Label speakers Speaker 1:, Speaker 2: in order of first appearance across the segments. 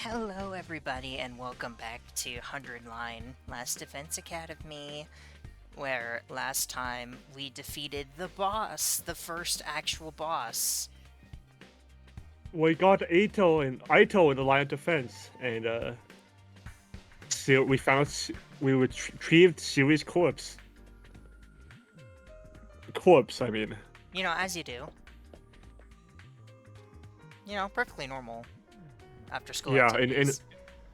Speaker 1: Hello everybody and welcome back to 100 Line Last Defense Academy, where last time we defeated the boss, the first actual boss.
Speaker 2: We got Ito in the line of defense, and we retrieved Siri's corpse. I mean.
Speaker 1: You know, as you do. You know, perfectly normal after school
Speaker 2: Yeah,
Speaker 1: activities.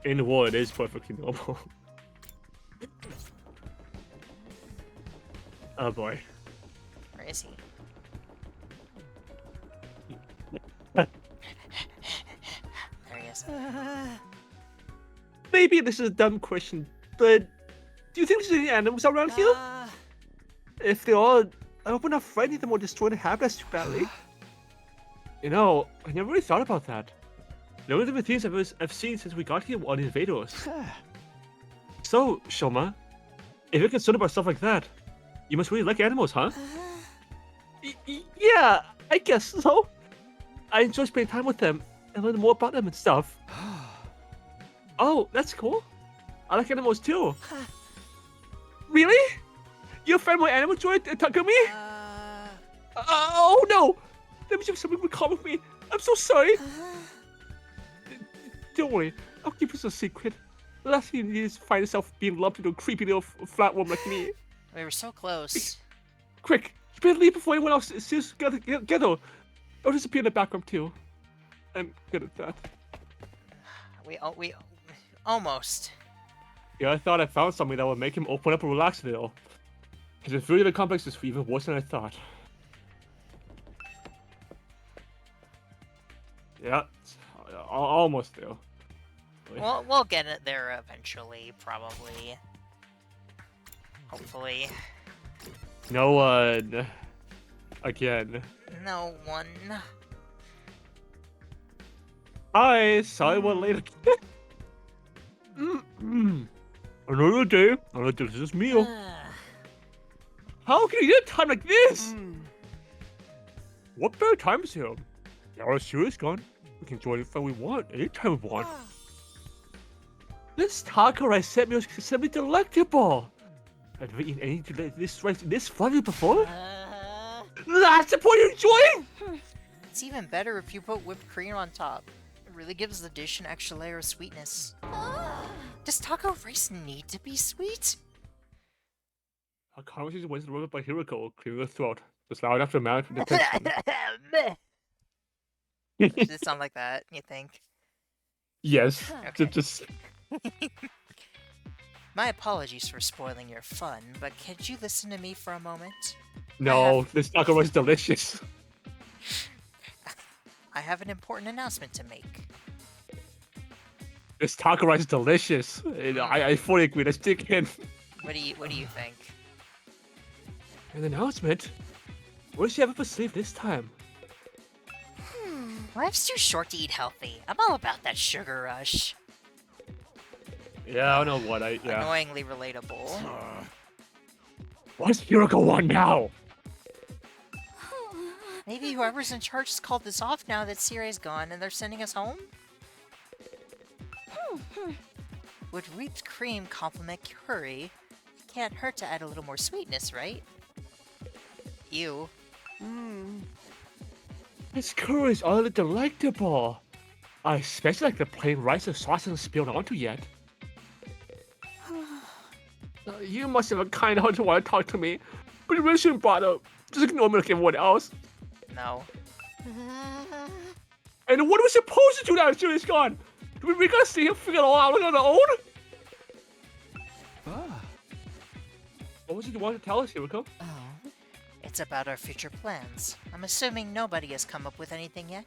Speaker 2: in war it is perfectly normal. Oh boy.
Speaker 1: Where is he? There he is.
Speaker 2: Maybe this is a dumb question, but do you think there's any animals around here? If they are, I hope we're not frightening them or destroying the habitats too badly. You know, I never really thought about that. The only different things I've seen since we got here are the invaders. So, Shoma, if you're concerned about stuff like that, you must really like animals, huh? Yeah, I guess so. I enjoy spending time with them and learning more about them and stuff. Oh, that's cool. I like animals too. Really? You found my animal joy at Takumi? Oh no! That means you have something in common with me. I'm so sorry. Don't worry, I'll keep this a secret. The last thing you need is to find yourself being lumped into a creepy little flatworm like me.
Speaker 1: We were so close.
Speaker 2: Quick, you better leave before anyone else sees us together. I'll disappear in the background too. I'm good at that.
Speaker 1: We almost.
Speaker 2: Yeah, I thought I found something that would make him open up and relax a little. Because it's really the complex is even worse than I thought. Yeah, almost there.
Speaker 1: We'll get it there eventually, probably. Hopefully.
Speaker 2: No one. Again.
Speaker 1: No one.
Speaker 2: Hi, sorry we're late again. Another day, another delicious meal. How can you eat at a time like this? What better time is here? Now our is gone. We can join if we want, anytime we want. This taco rice set meal is simply delectable. I've never eaten anything this rice this flavor before. That's the point you're enjoying!
Speaker 1: It's even better if you put whipped cream on top. It really gives the dish an extra layer of sweetness. Does taco rice need to be sweet?
Speaker 2: Our conversation was interrupted by Hiruko clearing her throat. Just loud after a man from detention.
Speaker 1: Does it sound like that, you think?
Speaker 2: Yes.
Speaker 1: Okay.
Speaker 2: Just
Speaker 1: My apologies for spoiling your fun, but could you listen to me for a moment?
Speaker 2: no, this taco rice is delicious.
Speaker 1: I have an important announcement to make.
Speaker 2: This taco rice is delicious. I fully agree. Let's dig in.
Speaker 1: What do you think?
Speaker 2: An announcement? What does she have up her sleeve this time?
Speaker 1: Life's too short to eat healthy. I'm all about that sugar rush.
Speaker 2: Yeah, I don't know what
Speaker 1: Annoyingly relatable.
Speaker 2: What's Hiruko want now?
Speaker 1: Maybe whoever's in charge has called this off now that Sirai's gone and they're sending us home? Would whipped cream complement curry? It can't hurt to add a little more sweetness, right? Ew.
Speaker 2: This curry is utterly delectable. I especially like the plain rice and sauce hasn't spilled onto yet. You must have a kind heart to want to talk to me, but you really shouldn't bother. Just ignore me like everyone else.
Speaker 1: No.
Speaker 2: And what are we supposed to do now after he's gone? Do we gotta see him figure it all out on our own? What was it you wanted to tell us, Hiruko?
Speaker 1: Oh. It's about our future plans. I'm assuming nobody has come up with anything yet?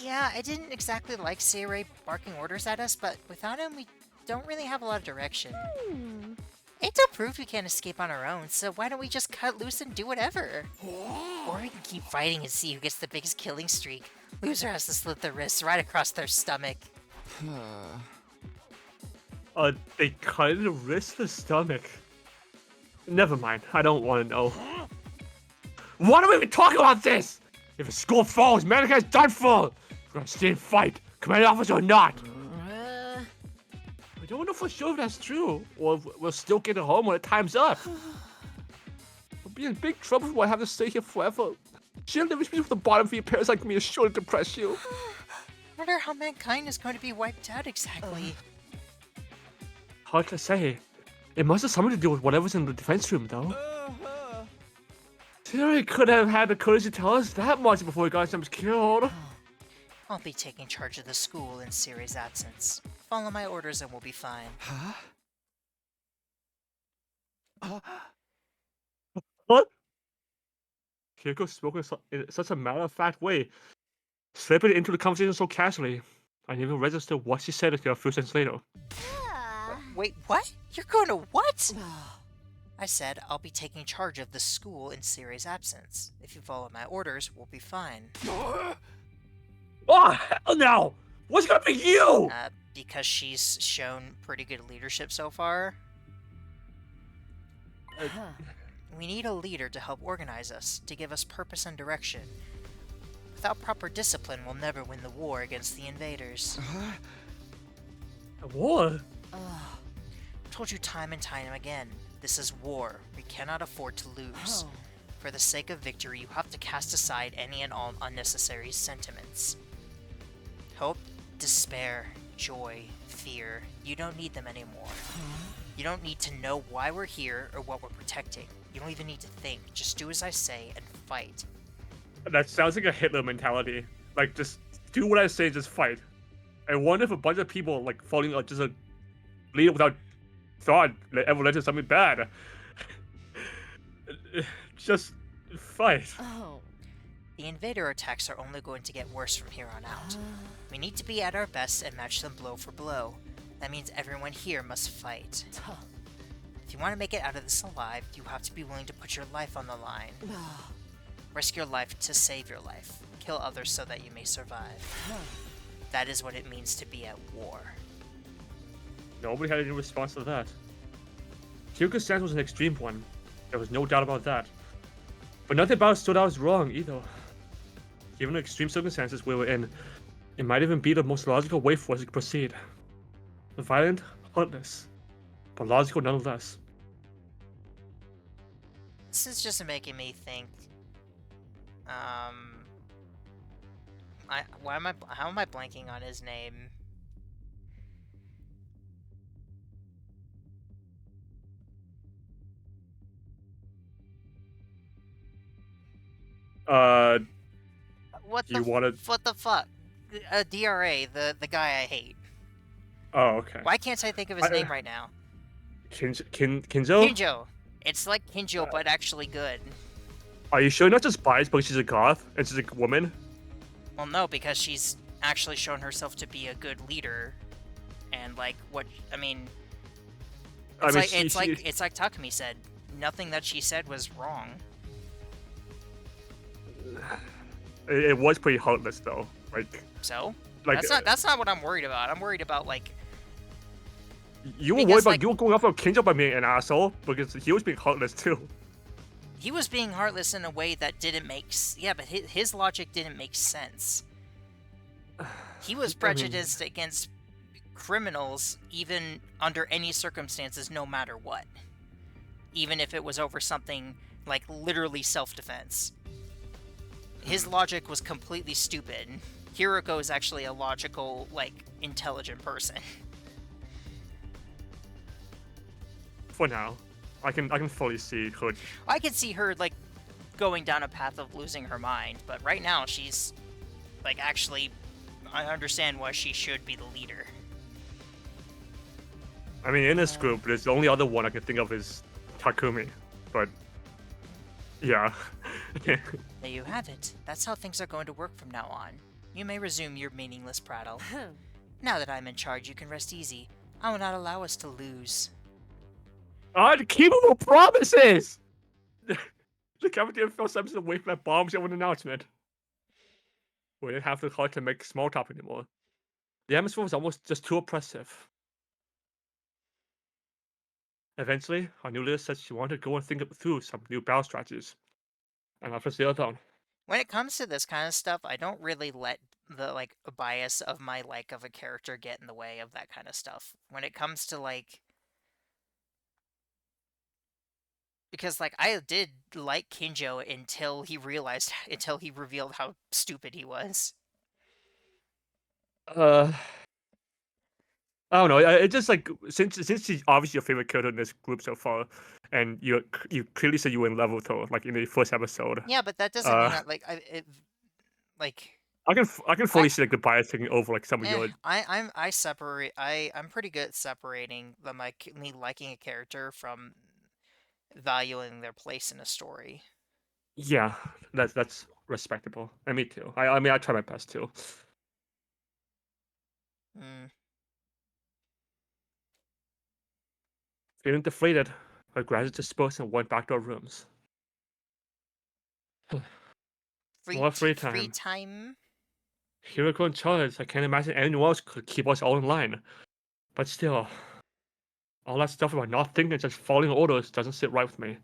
Speaker 1: Yeah, I didn't exactly like Sirai barking orders at us, but without him, we don't really have a lot of direction. Ito proved we can't escape on our own, so why don't we just cut loose and do whatever? Or we can keep fighting and see who gets the biggest killing streak. Loser has to slit their wrists right across their stomach.
Speaker 2: They cut the wrist to the stomach. Never mind, I don't want to know. Why do we even talk about this? If a school falls, America is done for! We're gonna stay and fight, commanding officer or not! don't know for sure if that's true, or if we'll still get it home when the time's up. We'll be in big trouble if I have to stay here forever. She'll never be with the bottom feeder parents like me is sure to depress you.
Speaker 1: I wonder how mankind is going to be wiped out exactly.
Speaker 2: Hard to say. It must have something to do with whatever's in the defense room, though. Terry could have had the courage to tell us that much before he got himself killed.
Speaker 1: I'll be taking charge of the school in Siri's absence. Follow my orders and we'll be fine.
Speaker 2: What? Hiruko spoke in such a matter-of-fact way, slipping into the conversation so casually. I didn't even register what she said until a few seconds later.
Speaker 1: Wait, what? You're going to what? I said I'll be taking charge of the school in Siri's absence. If you follow my orders, we'll be fine.
Speaker 2: Oh, hell no! What's gonna be you?
Speaker 1: Because she's shown pretty good leadership so far. We need a leader to help organize us, to give us purpose and direction. Without proper discipline, we'll never win the war against the invaders.
Speaker 2: A war?
Speaker 1: I've told you time and time again, this is war. We cannot afford to lose. For the sake of victory, you have to cast aside any and all unnecessary sentiments. Hope, despair, joy, fear, you don't need them anymore. You don't need to know why we're here or what we're protecting. You don't even need to think. Just do as I say and fight.
Speaker 2: That sounds like a Hitler mentality. Like, just do what I say, just fight. I wonder if a bunch of people, like, following just a leader without thought ever led to something bad. Just fight.
Speaker 1: The invader attacks are only going to get worse from here on out. We need to be at our best and match them blow for blow. That means everyone here must fight. If you want to make it out of this alive, you have to be willing to put your life on the line. Risk your life to save your life. Kill others so that you may survive. That is what it means to be at war.
Speaker 2: Nobody had any response to that. Hiruko's stance was an extreme one. There was no doubt about that. But nothing about it stood out as wrong, either. Given the extreme circumstances we were in, it might even be the most logical way for us to proceed. Violent, heartless, but logical nonetheless.
Speaker 1: This is just making me think. How am I blanking on his name? What the fuck? DRA, the guy I hate.
Speaker 2: Oh, okay.
Speaker 1: Why can't I think of his name right now?
Speaker 2: Kinjo?
Speaker 1: Kinjo. It's like Kinjo, but actually good.
Speaker 2: Are you sure not just biased because she's a goth and she's a woman?
Speaker 1: Well, no, because she's actually shown herself to be a good leader, and like what I mean. It's like Takumi said. Nothing that she said was wrong.
Speaker 2: It was pretty heartless though.
Speaker 1: So
Speaker 2: like
Speaker 1: that's not what I'm worried about. I'm worried about like.
Speaker 2: You were worried about you going off of Kinjo by being an asshole because he was being heartless too.
Speaker 1: He was being heartless in a way that didn't make but his logic didn't make sense. He was prejudiced against criminals even under any circumstances, no matter what. Even if it was over something like literally self-defense. His logic was completely stupid. Hiruko is actually a logical, like, intelligent person.
Speaker 2: For now, I can fully see her.
Speaker 1: I can see her like going down a path of losing her mind, but right now she's like actually. I understand why she should be the leader.
Speaker 2: I mean, in this group, there's the only other one I can think of is Takumi, but yeah.
Speaker 1: There you have it. That's how things are going to work from now on. You may resume your meaningless prattle. Now that I'm in charge, you can rest easy. I will not allow us to lose.
Speaker 2: Unkeepable promises! The cafeteria fell steps away from that bombshell announcement. We didn't have the heart to make small talk anymore. The atmosphere was almost just too oppressive. Eventually, our new leader said she wanted to go and think through some new battle strategies. And left us there alone.
Speaker 1: When it comes to this kind of stuff, I don't really let the like bias of my like of a character get in the way of that kind of stuff when it comes to like, because like I did like Kinjo until he revealed how stupid he was.
Speaker 2: Uh, I don't know. It's just like since she's obviously your favorite character in this group so far, and you clearly said you were in love with her like in the first episode.
Speaker 1: Yeah, but that doesn't mean
Speaker 2: Uh,
Speaker 1: that like
Speaker 2: I can
Speaker 1: I
Speaker 2: fully see like the bias taking over like some of your.
Speaker 1: I'm pretty good at separating me liking a character from valuing their place in a story.
Speaker 2: Yeah, that's respectable, and me too. I mean I try my best too.
Speaker 1: Mm.
Speaker 2: Feeling deflated, our graduates dispersed and went back to our rooms. More free
Speaker 1: Free
Speaker 2: time.
Speaker 1: time.
Speaker 2: Hiruko in charge. I can't imagine anyone else could keep us all in line. But still, all that stuff about not thinking and just following orders doesn't sit right with me.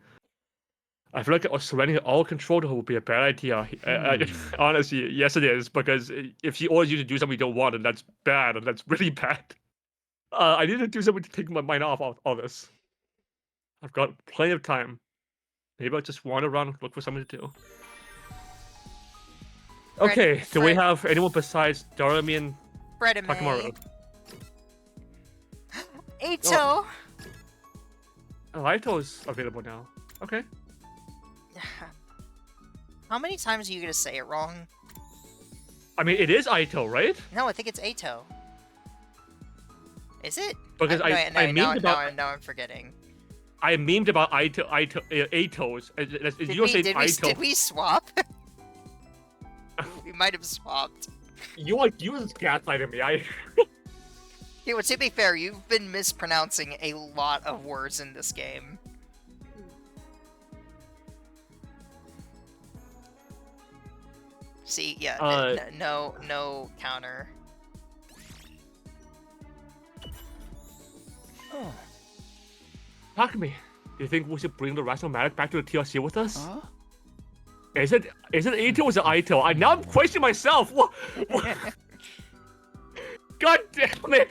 Speaker 2: I feel like surrendering all control to her would be a bad idea. Honestly, yes it is, because if she orders you to do something you don't want, and that's bad, and that's really bad. I need to do something to take my mind off all this. I've got plenty of time. Maybe I'll just wander around and look for something to do. Okay, do we have anyone besides Doremi and Takamaru?
Speaker 1: Eito!
Speaker 2: Oh, Aito's available now. Okay.
Speaker 1: How many times are you gonna say it wrong?
Speaker 2: I mean, it is Aito, right?
Speaker 1: No, I think it's Eito. Is it?
Speaker 2: Because
Speaker 1: now I'm forgetting.
Speaker 2: I memed about Aito's.
Speaker 1: Did we swap? We might have swapped.
Speaker 2: You just gaslighting me.
Speaker 1: Yeah, well, to be fair, you've been mispronouncing a lot of words in this game. See, yeah, no counter.
Speaker 2: Oh. Takumi, do you think we should bring the rational magic back to the TLC with us?
Speaker 3: Huh?
Speaker 2: Is it Aito or is it Aito? Now I'm questioning myself. What? God damn it!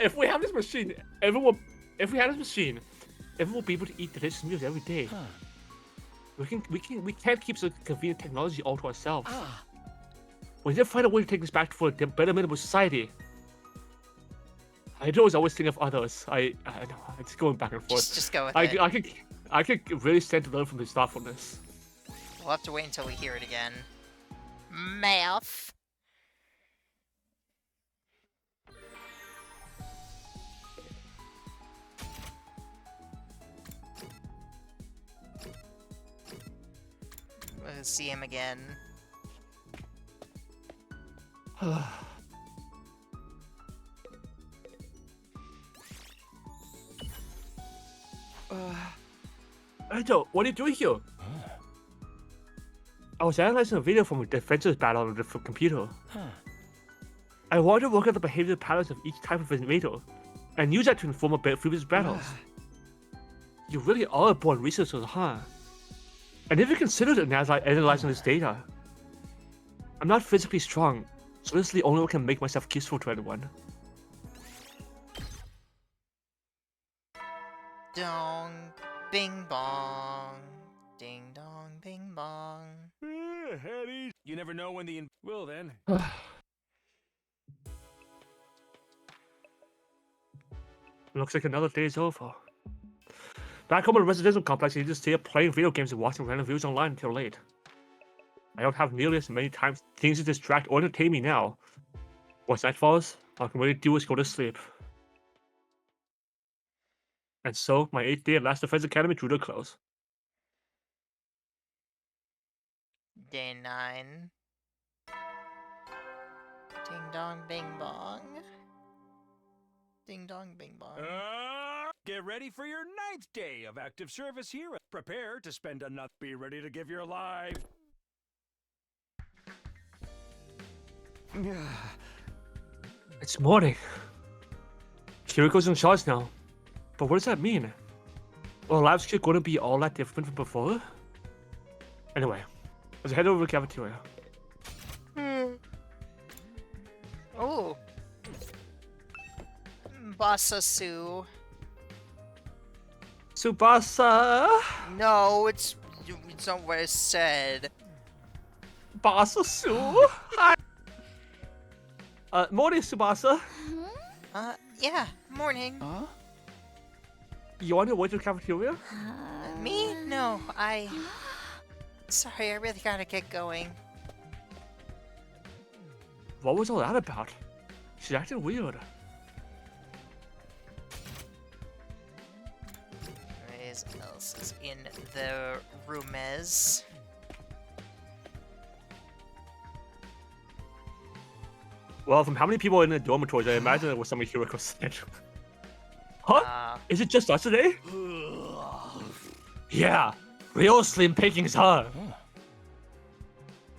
Speaker 2: If we have this machine, everyone will be able to eat delicious meals every day.
Speaker 3: Huh.
Speaker 2: We can't keep such convenient technology all to ourselves. We need to find a way to take this back for the betterment of society. I always think of others. I know it's going back and forth.
Speaker 1: Just go with it.
Speaker 2: I could really stand to learn from his thoughtfulness.
Speaker 1: We'll have to wait until we hear it again. Math. We'll see him again.
Speaker 2: Aito, what are you doing here? I was analyzing a video from a defensive battle on the computer. I wanted to work out the behavioral patterns of each type of invader, and use that to inform previous battles. You really are a born researcher, huh? I never considered analyzing this data. I'm not physically strong, so this is the only way I can make myself useful to anyone.
Speaker 1: Dong, bing bong. Ding dong, bing bong.
Speaker 3: You never know when the well then.
Speaker 2: Looks like another day is over. Back home in the residential complex, you just stay up playing video games and watching random videos online until late. I don't have nearly as many things to distract or entertain me now. Once night falls, all I can really do is go to sleep. And so, my 8th day at Last Defense Academy drew to a close.
Speaker 1: Day 9. Ding dong, bing bong. Ding dong, bing bong.
Speaker 3: Get ready for your 9th day of active service here. Prepare to spend another. Be ready to give your life.
Speaker 2: It's morning. Hiruko's in charge now. But what does that mean? Well, life's going to be all that different from before? Anyway, let's head over to the cafeteria.
Speaker 1: Basasu.
Speaker 2: Tsubasa.
Speaker 1: No, it's not what I said.
Speaker 2: Basasu. Hi. Morning, Tsubasa.
Speaker 1: Yeah, morning.
Speaker 2: You on your way to the cafeteria?
Speaker 1: Me? No, Sorry, I really gotta get going.
Speaker 2: What was all that about? She's acting weird.
Speaker 1: What else is in the roomes?
Speaker 2: Well, from how many people in the dormitories, I imagine it was somebody Hiruko said. Huh? Is it just us today? Yeah, real slim pickings, huh?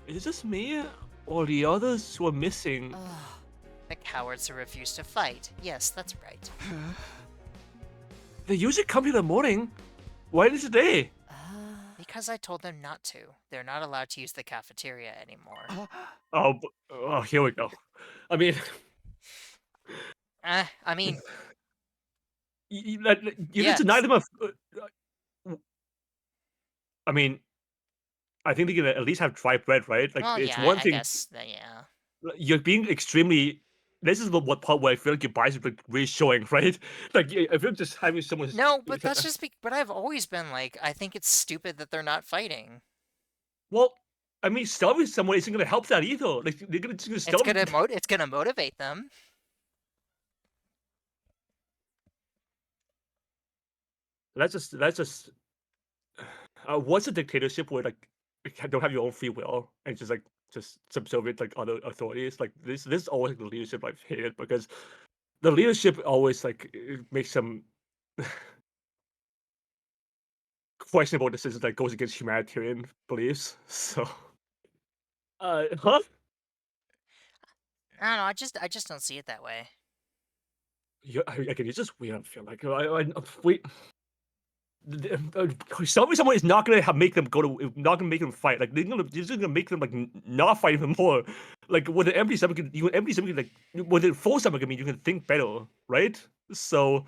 Speaker 2: Is it just me, or the others who are missing?
Speaker 1: The cowards who refuse to fight. Yes, that's right.
Speaker 2: They usually come here in the morning. Why did today?
Speaker 1: Because I told them not to. They're not allowed to use the cafeteria anymore.
Speaker 2: Oh, here we go. I mean,
Speaker 1: I mean,
Speaker 2: you
Speaker 1: yes.
Speaker 2: just deny them I mean, I think they can at least have dry bread, right? Like,
Speaker 1: Well,
Speaker 2: it's
Speaker 1: yeah,
Speaker 2: one
Speaker 1: I
Speaker 2: thing.
Speaker 1: guess, yeah.
Speaker 2: You're being extremely. This is what part where I feel like your bias is like reassuring, right? Like, if you're just having someone.
Speaker 1: No, but that's just but I've always been like, I think it's stupid that they're not fighting.
Speaker 2: Well, I mean, starving someone isn't gonna help that either. Like, they're gonna starve.
Speaker 1: It's gonna motivate them.
Speaker 2: That's just. What's a dictatorship where like you don't have your own free will and just subservient like other authorities? Like this is always like, the leadership I've hated because the leadership always like it makes some questionable decisions that goes against humanitarian beliefs. So, huh?
Speaker 1: I don't know. I just don't see it that way.
Speaker 2: Again, it's just weird. I feel like wait. Starving someone is not gonna make them not gonna make them fight. Like they're just gonna make them like not fight even more. Like with an empty stomach, like with a full stomach. I mean, you can think better, right? So,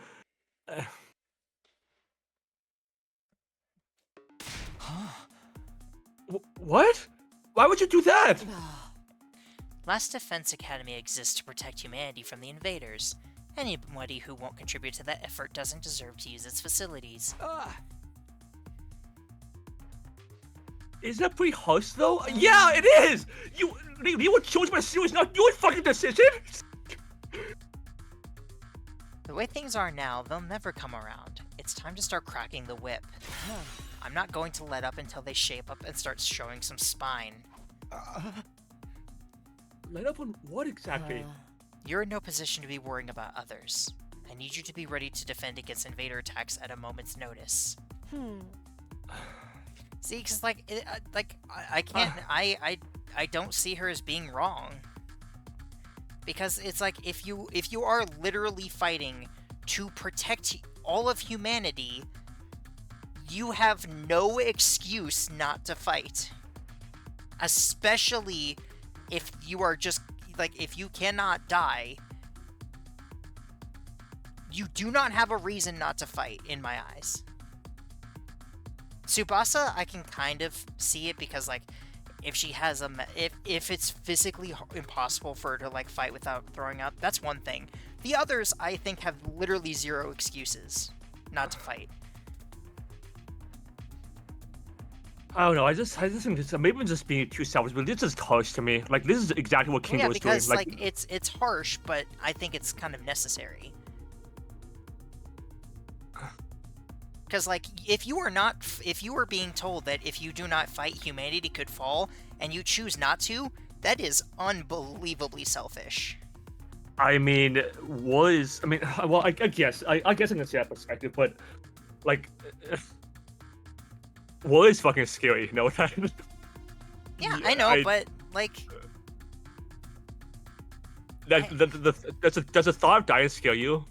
Speaker 2: what? Why would you do that?
Speaker 1: Last Defense Academy exists to protect humanity from the invaders. Anybody who won't contribute to that effort doesn't deserve to use its facilities.
Speaker 2: Is that pretty harsh though? Yeah, it is. You were chosen by series, not your fucking decision.
Speaker 1: The way things are now, they'll never come around. It's time to start cracking the whip. I'm not going to let up until they shape up and start showing some spine.
Speaker 2: Let up on what exactly?
Speaker 1: You're in no position to be worrying about others. I need you to be ready to defend against invader attacks at a moment's notice. See, because I can't. I don't see her as being wrong. Because it's like if you are literally fighting to protect all of humanity, you have no excuse not to fight. Especially if you are just like, if you cannot die, you do not have a reason not to fight, in my eyes. Tsubasa, I can kind of see it because, like, if she has if it's physically impossible for her to, like, fight without throwing up, that's one thing. The others, I think, have literally zero excuses not to fight.
Speaker 2: I don't know. I just think this, maybe I'm just being too selfish, but this is harsh to me. Like this is exactly what Kingo is doing.
Speaker 1: Because like it's harsh, but I think it's kind of necessary. Because like if you were being told that if you do not fight, humanity could fall, and you choose not to, that is unbelievably selfish.
Speaker 2: I mean, well, I guess I can see that perspective, but like. Well, it's fucking scary, you know that?
Speaker 1: Yeah, I know, but like,
Speaker 2: does the thought of dying scare you?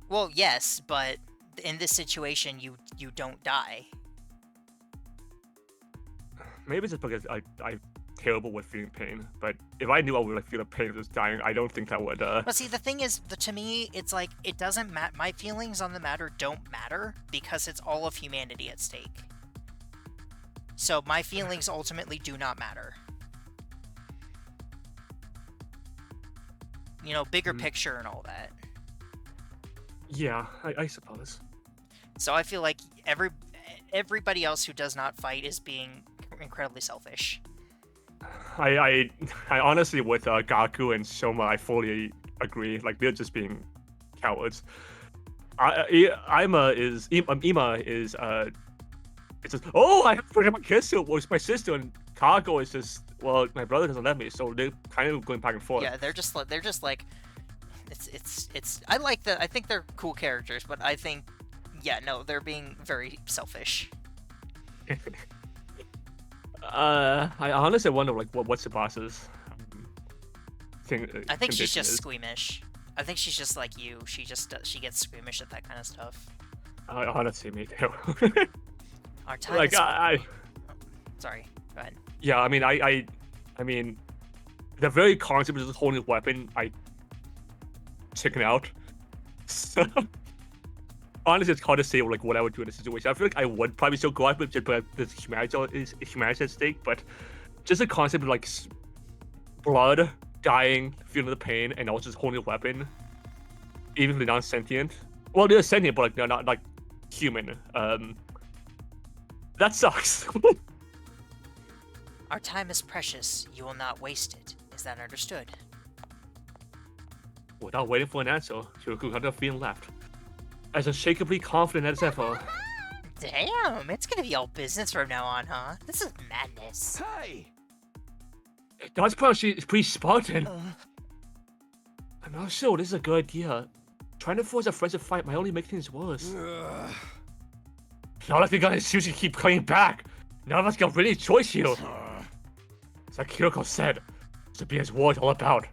Speaker 1: Well, yes, but in this situation, you don't die.
Speaker 2: Maybe it's just because I terrible with feeling pain, but if I knew I would like feel the pain of just dying, I don't think that would.
Speaker 1: But see, the thing is, to me, it's like it doesn't matter. My feelings on the matter don't matter because it's all of humanity at stake. So my feelings ultimately do not matter. You know, bigger picture and all that.
Speaker 2: Yeah, I suppose.
Speaker 1: So I feel like everybody else who does not fight is being incredibly selfish.
Speaker 2: I honestly, with Gaku and Soma, I fully agree. Like, they're just being cowards. Ima is it's just, oh, I have to protect my sister. Well, it's my sister, and Kago is just, well, my brother doesn't let me, so they're kind of going back and forth.
Speaker 1: Yeah, they're just like it's I like that. I think they're cool characters, but I think yeah, no, they're being very selfish.
Speaker 2: I honestly wonder like what's the boss's thing.
Speaker 1: I think she's
Speaker 2: condition
Speaker 1: just
Speaker 2: is.
Speaker 1: squeamish. I think she's just like you. She gets squeamish at that kind of stuff.
Speaker 2: Honestly, me too.
Speaker 1: Our time
Speaker 2: like
Speaker 1: is... Sorry, go ahead.
Speaker 2: Yeah, I mean, the very concept of this whole new weapon, I chicken out. So honestly, it's hard to say like what I would do in this situation. I feel like I would probably still go out with just but this humanity at stake, but just the concept of like blood, dying, feeling the pain, and also this whole new weapon, even if they're non-sentient. Well, they're sentient, but like not like human. That sucks.
Speaker 1: Our time is precious. You will not waste it. Is that understood?
Speaker 2: Without waiting for an answer, Hiruko had a feeling left. As unshakably confident as ever.
Speaker 1: Damn, it's gonna be all business from now on, huh? This is madness.
Speaker 3: Hey!
Speaker 2: God's punch is pretty Spartan. I'm not sure this is a good idea. Trying to force a friend to fight might only make things worse. Not like they're gonna seriously keep coming back. None of us got really a choice here. It's like Hiruko said, to be his word all about.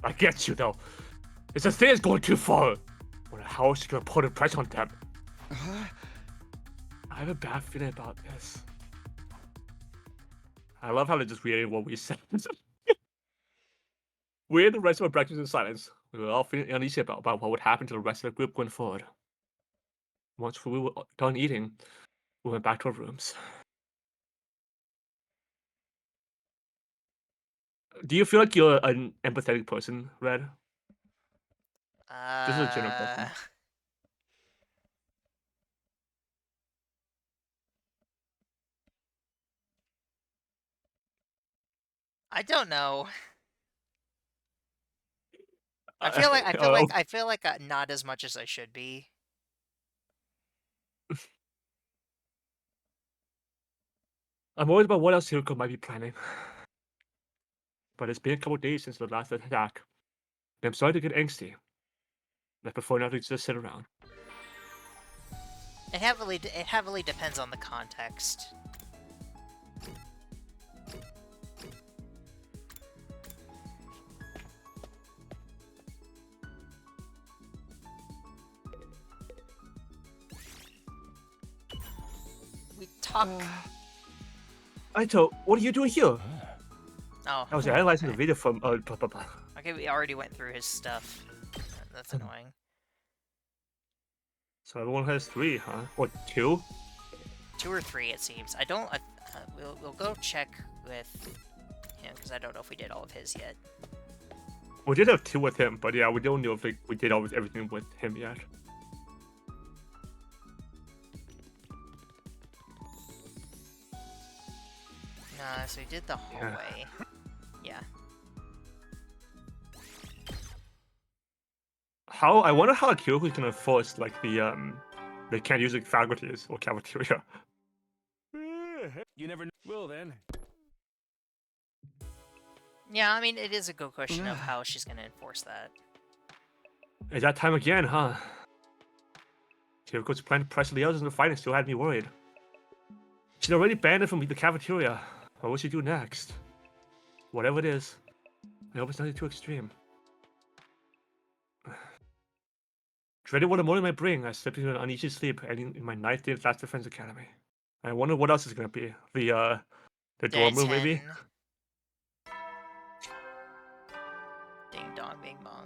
Speaker 2: I get you though. It's a thing is going too far. When how else you gonna put a pressure on them? I have a bad feeling about this. I love how they just reiterated what we said. We ate the rest of our breakfast in silence. We were all feeling uneasy about what would happen to the rest of the group going forward. Once we were done eating, we went back to our rooms. Do you feel like you're an empathetic person, Red? Just a general question.
Speaker 1: I don't know. I feel like not as much as I should be.
Speaker 2: I'm worried about what else Hiruko might be planning. But it's been a couple days since the last attack, and I'm starting to get angsty. I prefer not to just sit around.
Speaker 1: It heavily depends on the context. We talk.
Speaker 2: Aito, what are you doing here?
Speaker 1: Oh.
Speaker 2: I was analyzing the video from
Speaker 1: Okay, we already went through his stuff. That's annoying.
Speaker 2: So everyone has 3, huh? Or 2?
Speaker 1: 2 or 3, it seems. I don't. We'll go check with him because I don't know if we did all of his yet.
Speaker 2: We did have 2 with him, but yeah, we don't know if we did everything with him yet.
Speaker 1: So we did the hallway. Yeah.
Speaker 2: I wonder how Hiruko can enforce like they can't use like faculties or cafeteria.
Speaker 3: You never know. Well then.
Speaker 1: Yeah, I mean, it is a good question of how she's gonna enforce that.
Speaker 2: It's that time again, huh? Hiruko's plan to pressure the others in the fight still had me worried. She'd already banned it from the cafeteria. What will she do next? Whatever it is, I hope it's nothing too extreme. Dreaded what the morning might bring, I slipped into an uneasy sleep ending in my 9th day at Last Defense Academy. I wonder what else is gonna be. The
Speaker 1: Dead
Speaker 2: dorm room, maybe?
Speaker 1: 10. Ding dong, bing bong.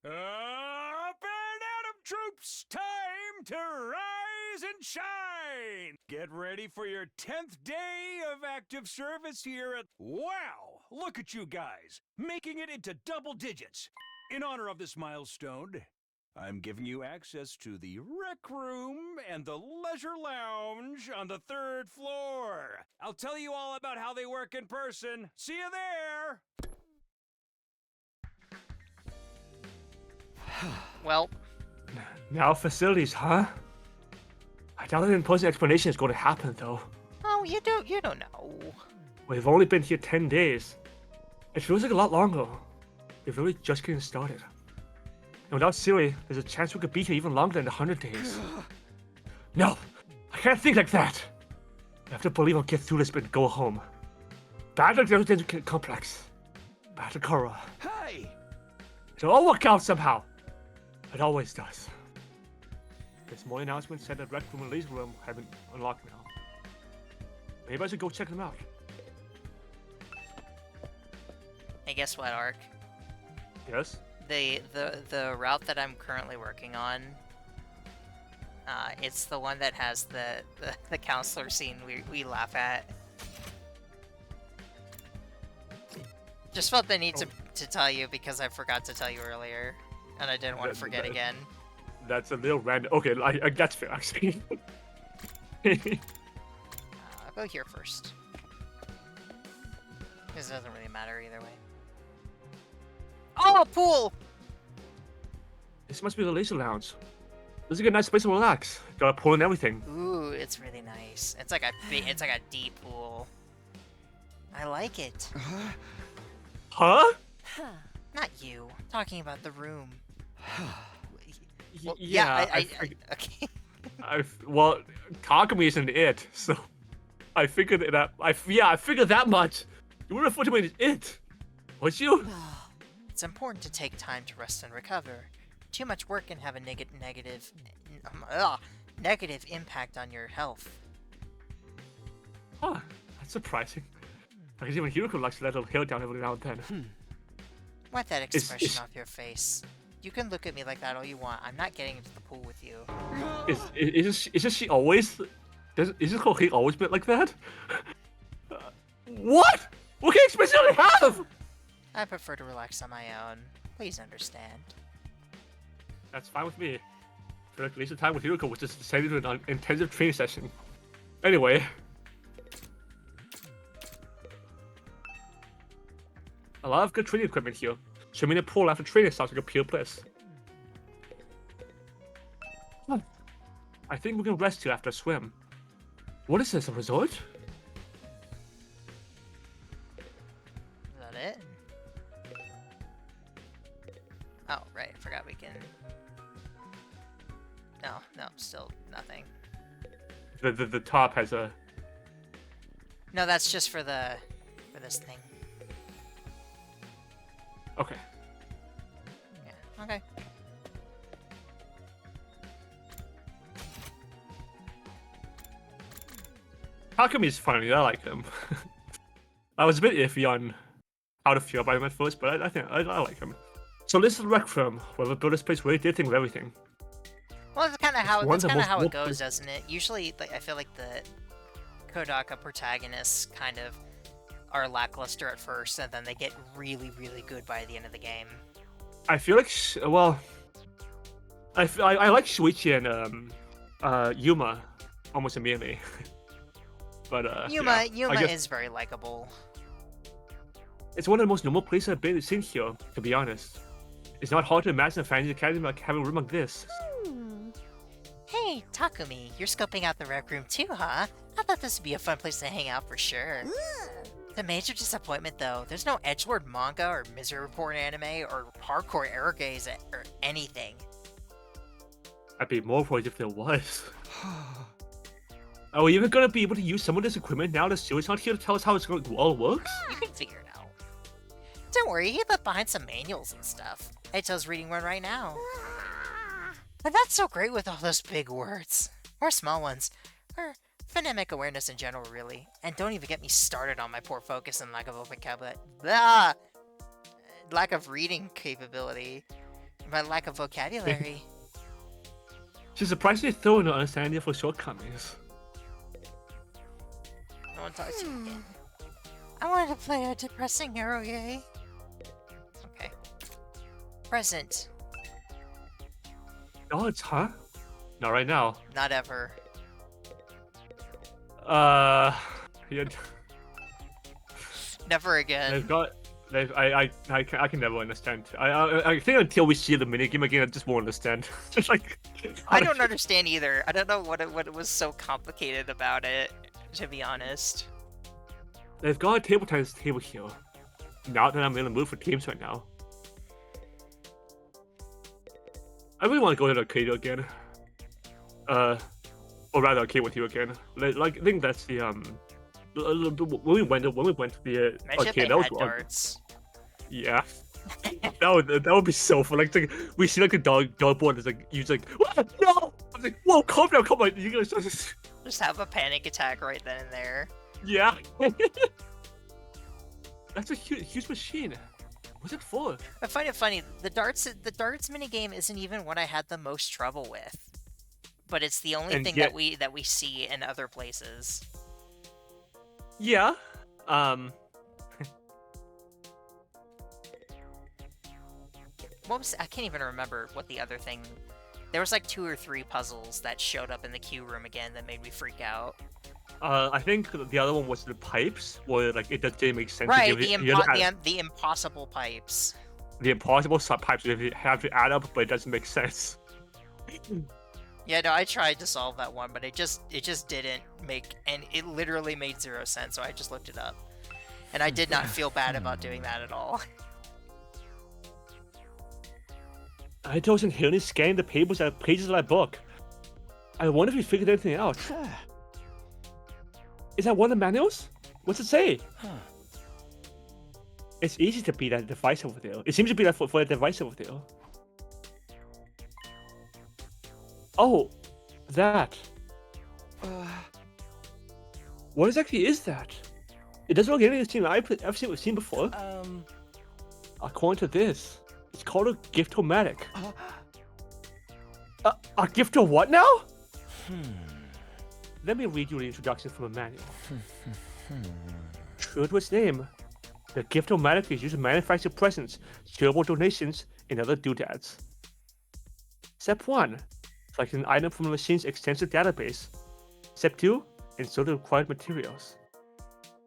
Speaker 3: Up and Atom troops! Time to rise and shine! Get ready for your 10th day of active service here at... Wow! Look at you guys, making it into double digits. In honor of this milestone, I'm giving you access to the rec room and the leisure lounge on the 3rd floor. I'll tell you all about how they work in person. See you there!
Speaker 1: Well,
Speaker 2: Now facilities, huh? I doubt an imposing explanation is going to happen, though.
Speaker 1: oh, you don't know.
Speaker 2: We've only been here 10 days. It feels like a lot longer. We're really just getting started. And without Siri, there's a chance we could be here even longer than 100 days. No, I can't think like that. I have to believe I'll get through this and go home. Bad luck doesn't get complex. Bad luck horror.
Speaker 3: Hey!
Speaker 2: It'll all work out somehow. It always does. This morning announcement said that rec room and laser room have been unlocked now. Maybe I should go check them out.
Speaker 1: Hey, guess what, Ark?
Speaker 2: Yes?
Speaker 1: The route that I'm currently working on, it's the one that has the counselor scene we laugh at. Just felt the need to tell you because I forgot to tell you earlier, and I didn't want to forget again.
Speaker 2: That's a little random. Okay, that's fair, actually.
Speaker 1: I'll go here first. This doesn't really matter either way. Oh, pool!
Speaker 2: This must be the laser lounge. This is a good nice place to relax. Got a pool and everything.
Speaker 1: Ooh, it's really nice. It's like a deep pool. I like it.
Speaker 2: Huh?
Speaker 1: Not you. I'm talking about the room. Well,
Speaker 2: Yeah,
Speaker 1: okay.
Speaker 2: well, Kagami isn't it, so I figured that. I figured that much. You wouldn't have thought it was it, would you?
Speaker 1: It's important to take time to rest and recover. Too much work can have a negative impact on your health.
Speaker 2: Huh, that's surprising. Because even Hiruko likes to let a little hair down every now and then.
Speaker 1: Wipe that expression off your face. You can look at me like that all you want. I'm not getting into the pool with you.
Speaker 2: Is she always? Is this Koki always been like that? What? What kind of expression do they have?
Speaker 1: I prefer to relax on my own. Please understand.
Speaker 2: That's fine with me. I feel like the time with Hiruko was just decided into an intensive training session. Anyway. A lot of good training equipment here. Swimming in a pool after training sounds like a pure bliss. Huh. I think we can rest here after a swim. What is this, a resort?
Speaker 1: Is that it? Oh, right. I forgot we can... No, still nothing.
Speaker 2: The top has a...
Speaker 1: No, that's just for this thing.
Speaker 2: Okay.
Speaker 1: Yeah, okay.
Speaker 2: Takami's funny, I like him. I was a bit iffy on how to feel about him at first, but I think I like him. So this is the rec room, where the builder's place really did think of everything.
Speaker 1: Well, that's kind of how
Speaker 2: One's the most
Speaker 1: it
Speaker 2: multiple-
Speaker 1: goes, doesn't it? Usually, like, I feel like the Kodaka protagonists kind of are lackluster at first, and then they get really, really good by the end of the game.
Speaker 2: I feel like, I like Shuichi and Yuma almost immediately. But
Speaker 1: Yuma
Speaker 2: yeah, I guess
Speaker 1: is very likable.
Speaker 2: it's one of the most normal places I've been seen here, to be honest. It's not hard to imagine a fantasy academy like having a room like this.
Speaker 1: Hey, Takumi, you're scoping out the rec room too, huh? I thought this would be a fun place to hang out for sure. The major disappointment, though, there's no edgelord manga or misery report anime or hardcore erogaze or anything.
Speaker 2: I'd be more worried if there was. Are we even gonna be able to use some of this equipment now that Stuart's not here to tell us how it all works?
Speaker 1: You can figure it out. Don't worry, he left behind some manuals and stuff. Eito's reading one right now. But that's so great with all those big words. Or small ones. Or phonemic awareness in general, really. And don't even get me started on my poor focus and lack of vocabulary. Blah! Lack of reading capability. My lack of vocabulary.
Speaker 2: She's surprisingly thorough in her understanding of her shortcomings.
Speaker 1: No one talks to you again. I wanted to play a depressing hero, yay. Okay. Present.
Speaker 2: Dodge, huh? Not right now.
Speaker 1: Not ever.
Speaker 2: Yeah,
Speaker 1: Never again.
Speaker 2: they've got. I can never understand. I think until we see the minigame again, I just won't understand. Just like.
Speaker 1: I don't understand either. I don't know what was so complicated about it, to be honest.
Speaker 2: They've got a table tennis table here. Not that I'm in the mood for games right now. I really want to go to the arcade again. Or rather, arcade with you again. Like I think that's the when we went to the arcade. That was
Speaker 1: darts.
Speaker 2: Yeah. that would be so fun. Like we see like a dog board is like you like what? No. I was like, whoa, calm down, come on. You guys
Speaker 1: just have a panic attack right then and there.
Speaker 2: Yeah. That's a huge machine. What's it for?
Speaker 1: I find it funny. The darts minigame isn't even what I had the most trouble with, but it's the only thing that we see in other places.
Speaker 2: Yeah.
Speaker 1: What was I can't even remember what the other thing. There was like 2 or 3 puzzles that showed up in the queue room again that made me freak out.
Speaker 2: I think the other one was the pipes, where like it didn't make sense.
Speaker 1: Right,
Speaker 2: to give
Speaker 1: the impossible pipes.
Speaker 2: The impossible pipes you have to add up, but it doesn't make sense.
Speaker 1: Yeah, no, I tried to solve that one, but it just didn't make, and it literally made 0 sense. So I just looked it up, and I did not feel bad about doing that at all.
Speaker 2: I wasn't hearing scanning the pages of that book. I wonder if we figured anything out. Is that one of the manuals? What's it say? It's easy to beat that device over there. It seems to be that for the device over there. Oh, that. What exactly is that? It doesn't look like anything I've seen before. According to this, it's called a Giftomatic. A gift of what now? Let me read you the introduction from the manual. True to its name, the Giftomatic is used to manufacture presents, charitable donations, and other doodads. Step 1. Select an item from the machine's extensive database. Step 2. Insert the required materials.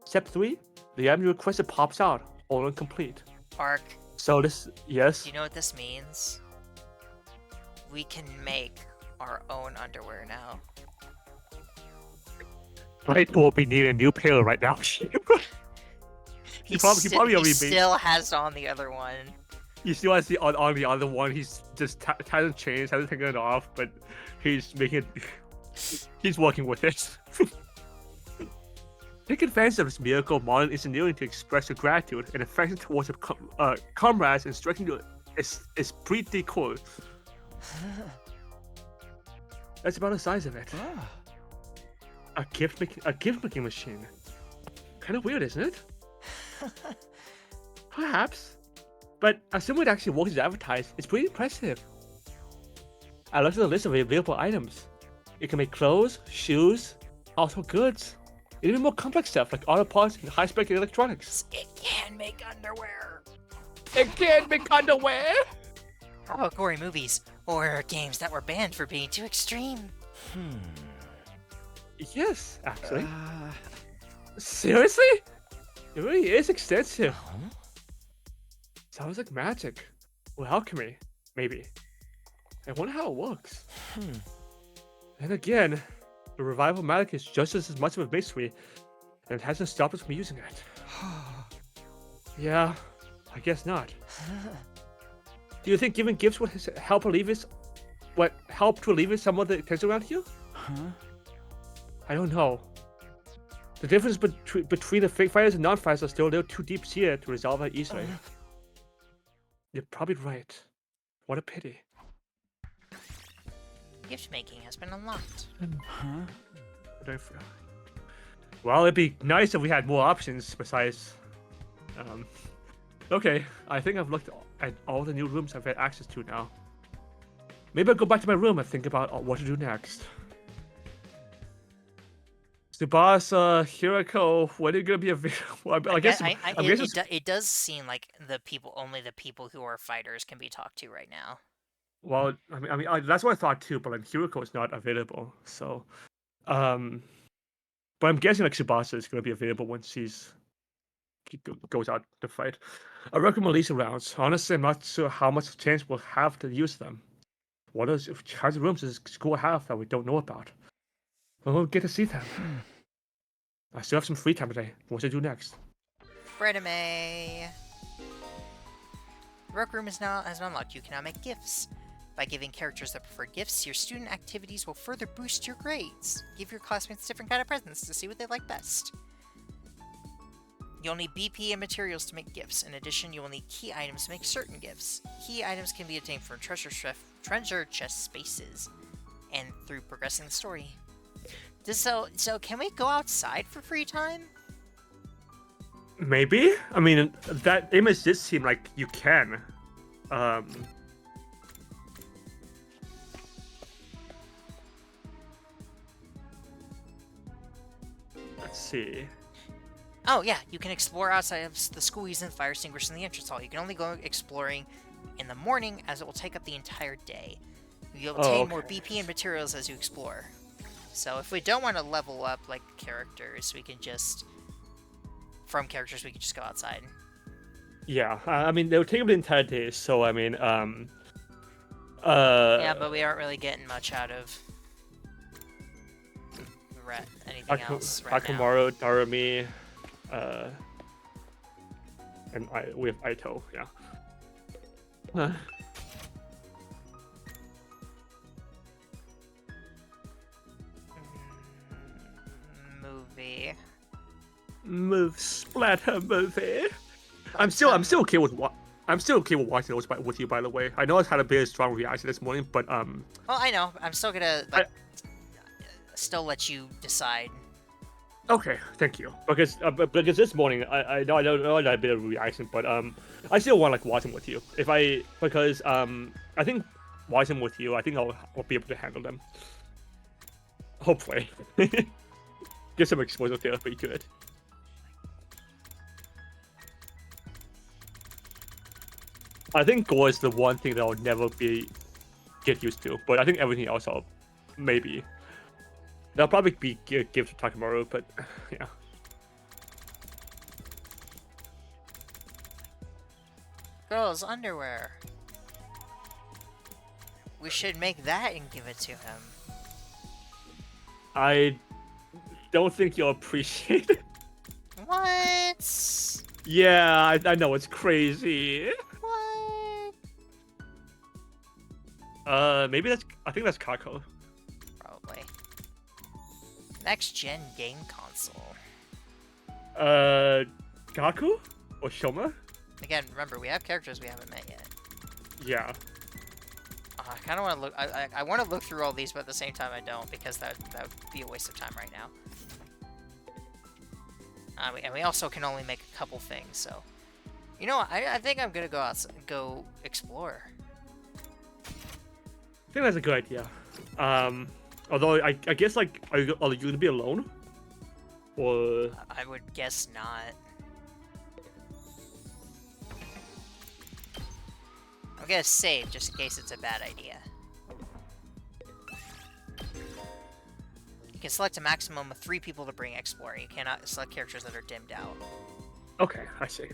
Speaker 2: Step 3. The item you requested pops out, all incomplete.
Speaker 1: Ark.
Speaker 2: So this, yes?
Speaker 1: Do you know what this means? We can make our own underwear now.
Speaker 2: Right, we'll be needing a new pair right now.
Speaker 1: He still has on the other one.
Speaker 2: He still has the on the other one. He's just hasn't changed, hasn't taken it off, but he's making it. He's working with it. Take advantage of this miracle of modern engineering to express your gratitude and affection towards your comrades and striking your esprit de corps. That's about the size of it. A gift making machine. Kind of weird, isn't it? Perhaps. But assuming it actually works as advertised, it's pretty impressive. I looked at the list of available items. It can make clothes, shoes, household goods, and even more complex stuff like auto parts and high-spec electronics.
Speaker 1: It can make underwear.
Speaker 2: It can make underwear?
Speaker 1: How about gory movies or games that were banned for being too extreme?
Speaker 2: Yes, actually. Seriously? It really is extensive. Sounds like magic. Or alchemy, maybe. I wonder how it works. Then again, the revival magic is just as much of a mystery, and it hasn't stopped us from using it. Yeah, I guess not. Do you think giving gifts would help alleviate some of the tension around here? I don't know. The difference between the fake fighters and non-fighters are still a little too deep here to resolve that easily. You're probably right. What a pity.
Speaker 1: Gift making has been unlocked.
Speaker 2: Well, it'd be nice if we had more options besides. Okay, I think I've looked at all the new rooms I've had access to now. Maybe I'll go back to my room and think about what to do next. Tsubasa, Hiruko, when are you gonna be available? I guess
Speaker 1: It does seem like only the people who are fighters can be talked to right now.
Speaker 2: Well, that's what I thought too, but Hiruko is not available, so but I'm guessing like Tsubasa is gonna be available once he goes out to fight. I recommend release rounds. Honestly, I'm not sure how much chance we'll have to use them. What else kinds of rooms does school have that we don't know about? We'll get to see them. I still have some free time today. What to do next?
Speaker 1: Frenemy! The Rec Room has been unlocked. You can now make gifts. By giving characters that prefer gifts, your student activities will further boost your grades. Give your classmates different kind of presents to see what they like best. You'll need BP and materials to make gifts. In addition, you will need key items to make certain gifts. Key items can be obtained from treasure chest spaces and through progressing the story. So can we go outside for free time?
Speaker 2: Maybe. I mean, that image did seem like you can. Let's see.
Speaker 1: Oh yeah, you can explore outside of the school using the fire extinguisher in the entrance hall. You can only go exploring in the morning, as it will take up the entire day. You'll obtain more BP and materials as you explore. So if we don't want to level up like characters, we can just go outside.
Speaker 2: Yeah, I mean they'll take up the entire day. So I mean,
Speaker 1: yeah, but we aren't really getting much out of anything else right
Speaker 2: Akamaru, Darumi, and we have Aito, yeah. Splatter movie. I'm still okay with watching those with you. By the way, I know I had a very strong reaction this morning, but
Speaker 1: Well, I know. I'm still gonna still let you decide.
Speaker 2: Okay, thank you. Because this morning I know I had a bit of a reaction, but I still want like watching with you. I think watching with you, I think I'll be able to handle them. Hopefully, get some exposure there, be good. I think gore is the one thing that I'll never get used to, but I think everything else I'll maybe. That'll probably be give to Takamaru, but yeah.
Speaker 1: Girls' underwear. We should make that and give it to him.
Speaker 2: I don't think you'll appreciate it.
Speaker 1: What?
Speaker 2: Yeah, I know it's crazy.
Speaker 1: What?
Speaker 2: Maybe I think that's Kako.
Speaker 1: Probably. Next gen game console.
Speaker 2: Gaku? Or Shoma?
Speaker 1: Again, remember, we have characters we haven't met yet.
Speaker 2: Yeah.
Speaker 1: I kind of want to look. I want to look through all these, but at the same time, I don't, because that would be a waste of time right now. And we also can only make a couple things, so. You know what? I think I'm gonna go explore.
Speaker 2: I think that's a good idea. Although I guess like, are you gonna be alone? Or
Speaker 1: I would guess not. I'm gonna save just in case it's a bad idea. You can select a maximum of 3 people to bring exploring. You cannot select characters that are dimmed out.
Speaker 2: Okay, I see.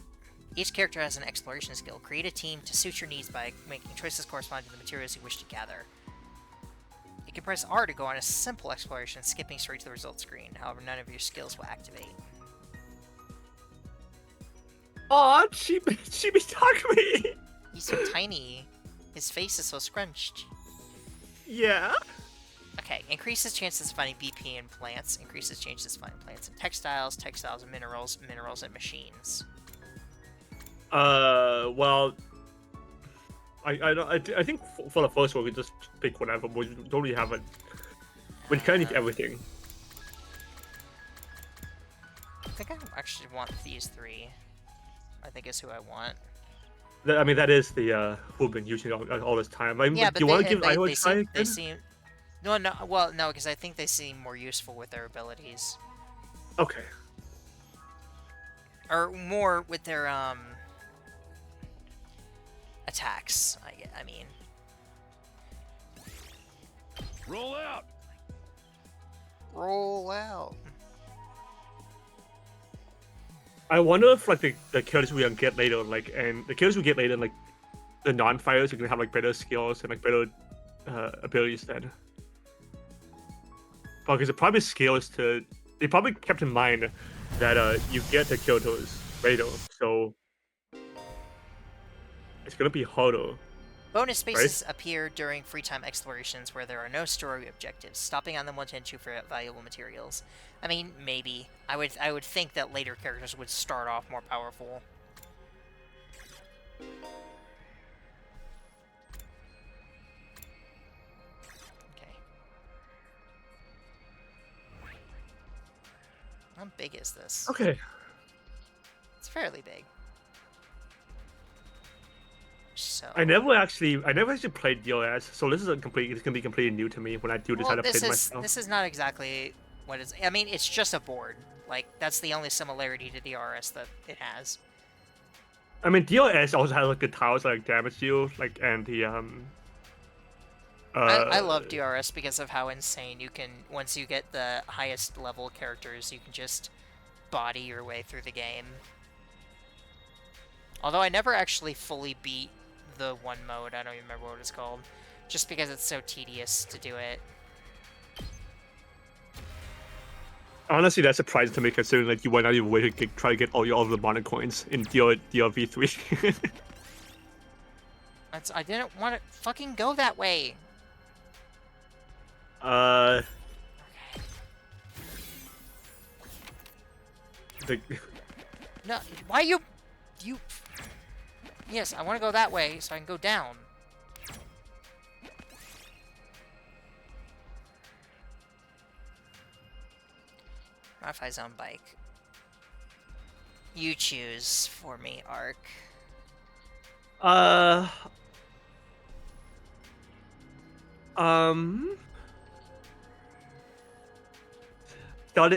Speaker 1: Each character has an exploration skill. Create a team to suit your needs by making choices corresponding to the materials you wish to gather. You can press R to go on a simple exploration, skipping straight to the results screen. However, none of your skills will activate.
Speaker 2: Aw, Chibi Takumi!
Speaker 1: He's so tiny. His face is so scrunched.
Speaker 2: Yeah?
Speaker 1: Okay, increases chances of finding BP in plants, increases chances of finding plants in textiles, textiles and minerals, minerals and machines.
Speaker 2: Well, I think for the first one we just pick whatever. We don't really have it. We kind of need everything.
Speaker 1: actually want these 3. I think is who I want.
Speaker 2: I mean, that is the who I've been using all this time. I mean,
Speaker 1: Yeah,
Speaker 2: do
Speaker 1: but
Speaker 2: you want to give Idaho a
Speaker 1: they
Speaker 2: try
Speaker 1: seem they
Speaker 2: again?
Speaker 1: seem no, well, no, because I think they seem more useful with their abilities,
Speaker 2: Okay.
Speaker 1: or more with their attacks. I mean,
Speaker 3: Roll out.
Speaker 1: roll out.
Speaker 2: I wonder if like the characters we get later, like, and the characters we get later, like the non-fighters, are gonna have like better skills and like better abilities then. Because the probably skills to they probably kept in mind that you get the Kyotos later, so it's gonna be harder,
Speaker 1: Bonus
Speaker 2: right?
Speaker 1: spaces appear during free time explorations where there are no story objectives. Stopping on them will tend to for valuable materials. I mean, maybe. I would think that later characters would start off more powerful. Okay. How big is this?
Speaker 2: Okay.
Speaker 1: It's fairly big. So
Speaker 2: I never actually played DLS, so this is it's gonna be completely new to me when I do decide to play it myself.
Speaker 1: this is not exactly what is. I mean, it's just a board. Like, that's the only similarity to DRS that it has.
Speaker 2: I mean, DLS also has like the tiles that like damage you, like, and the
Speaker 1: I love DRS because of how insane you can, once you get the highest level characters, you can just body your way through the game. Although I never actually fully beat the one mode, I don't even remember what it's called, just because it's so tedious to do it.
Speaker 2: Honestly, that's surprising to me considering like you went out of your way to try to get all the mana coins in DLV3.
Speaker 1: I didn't want to fucking go that way. No, why you... Yes, I want to go that way so I can go down. Modify zone bike. You choose for me, Ark.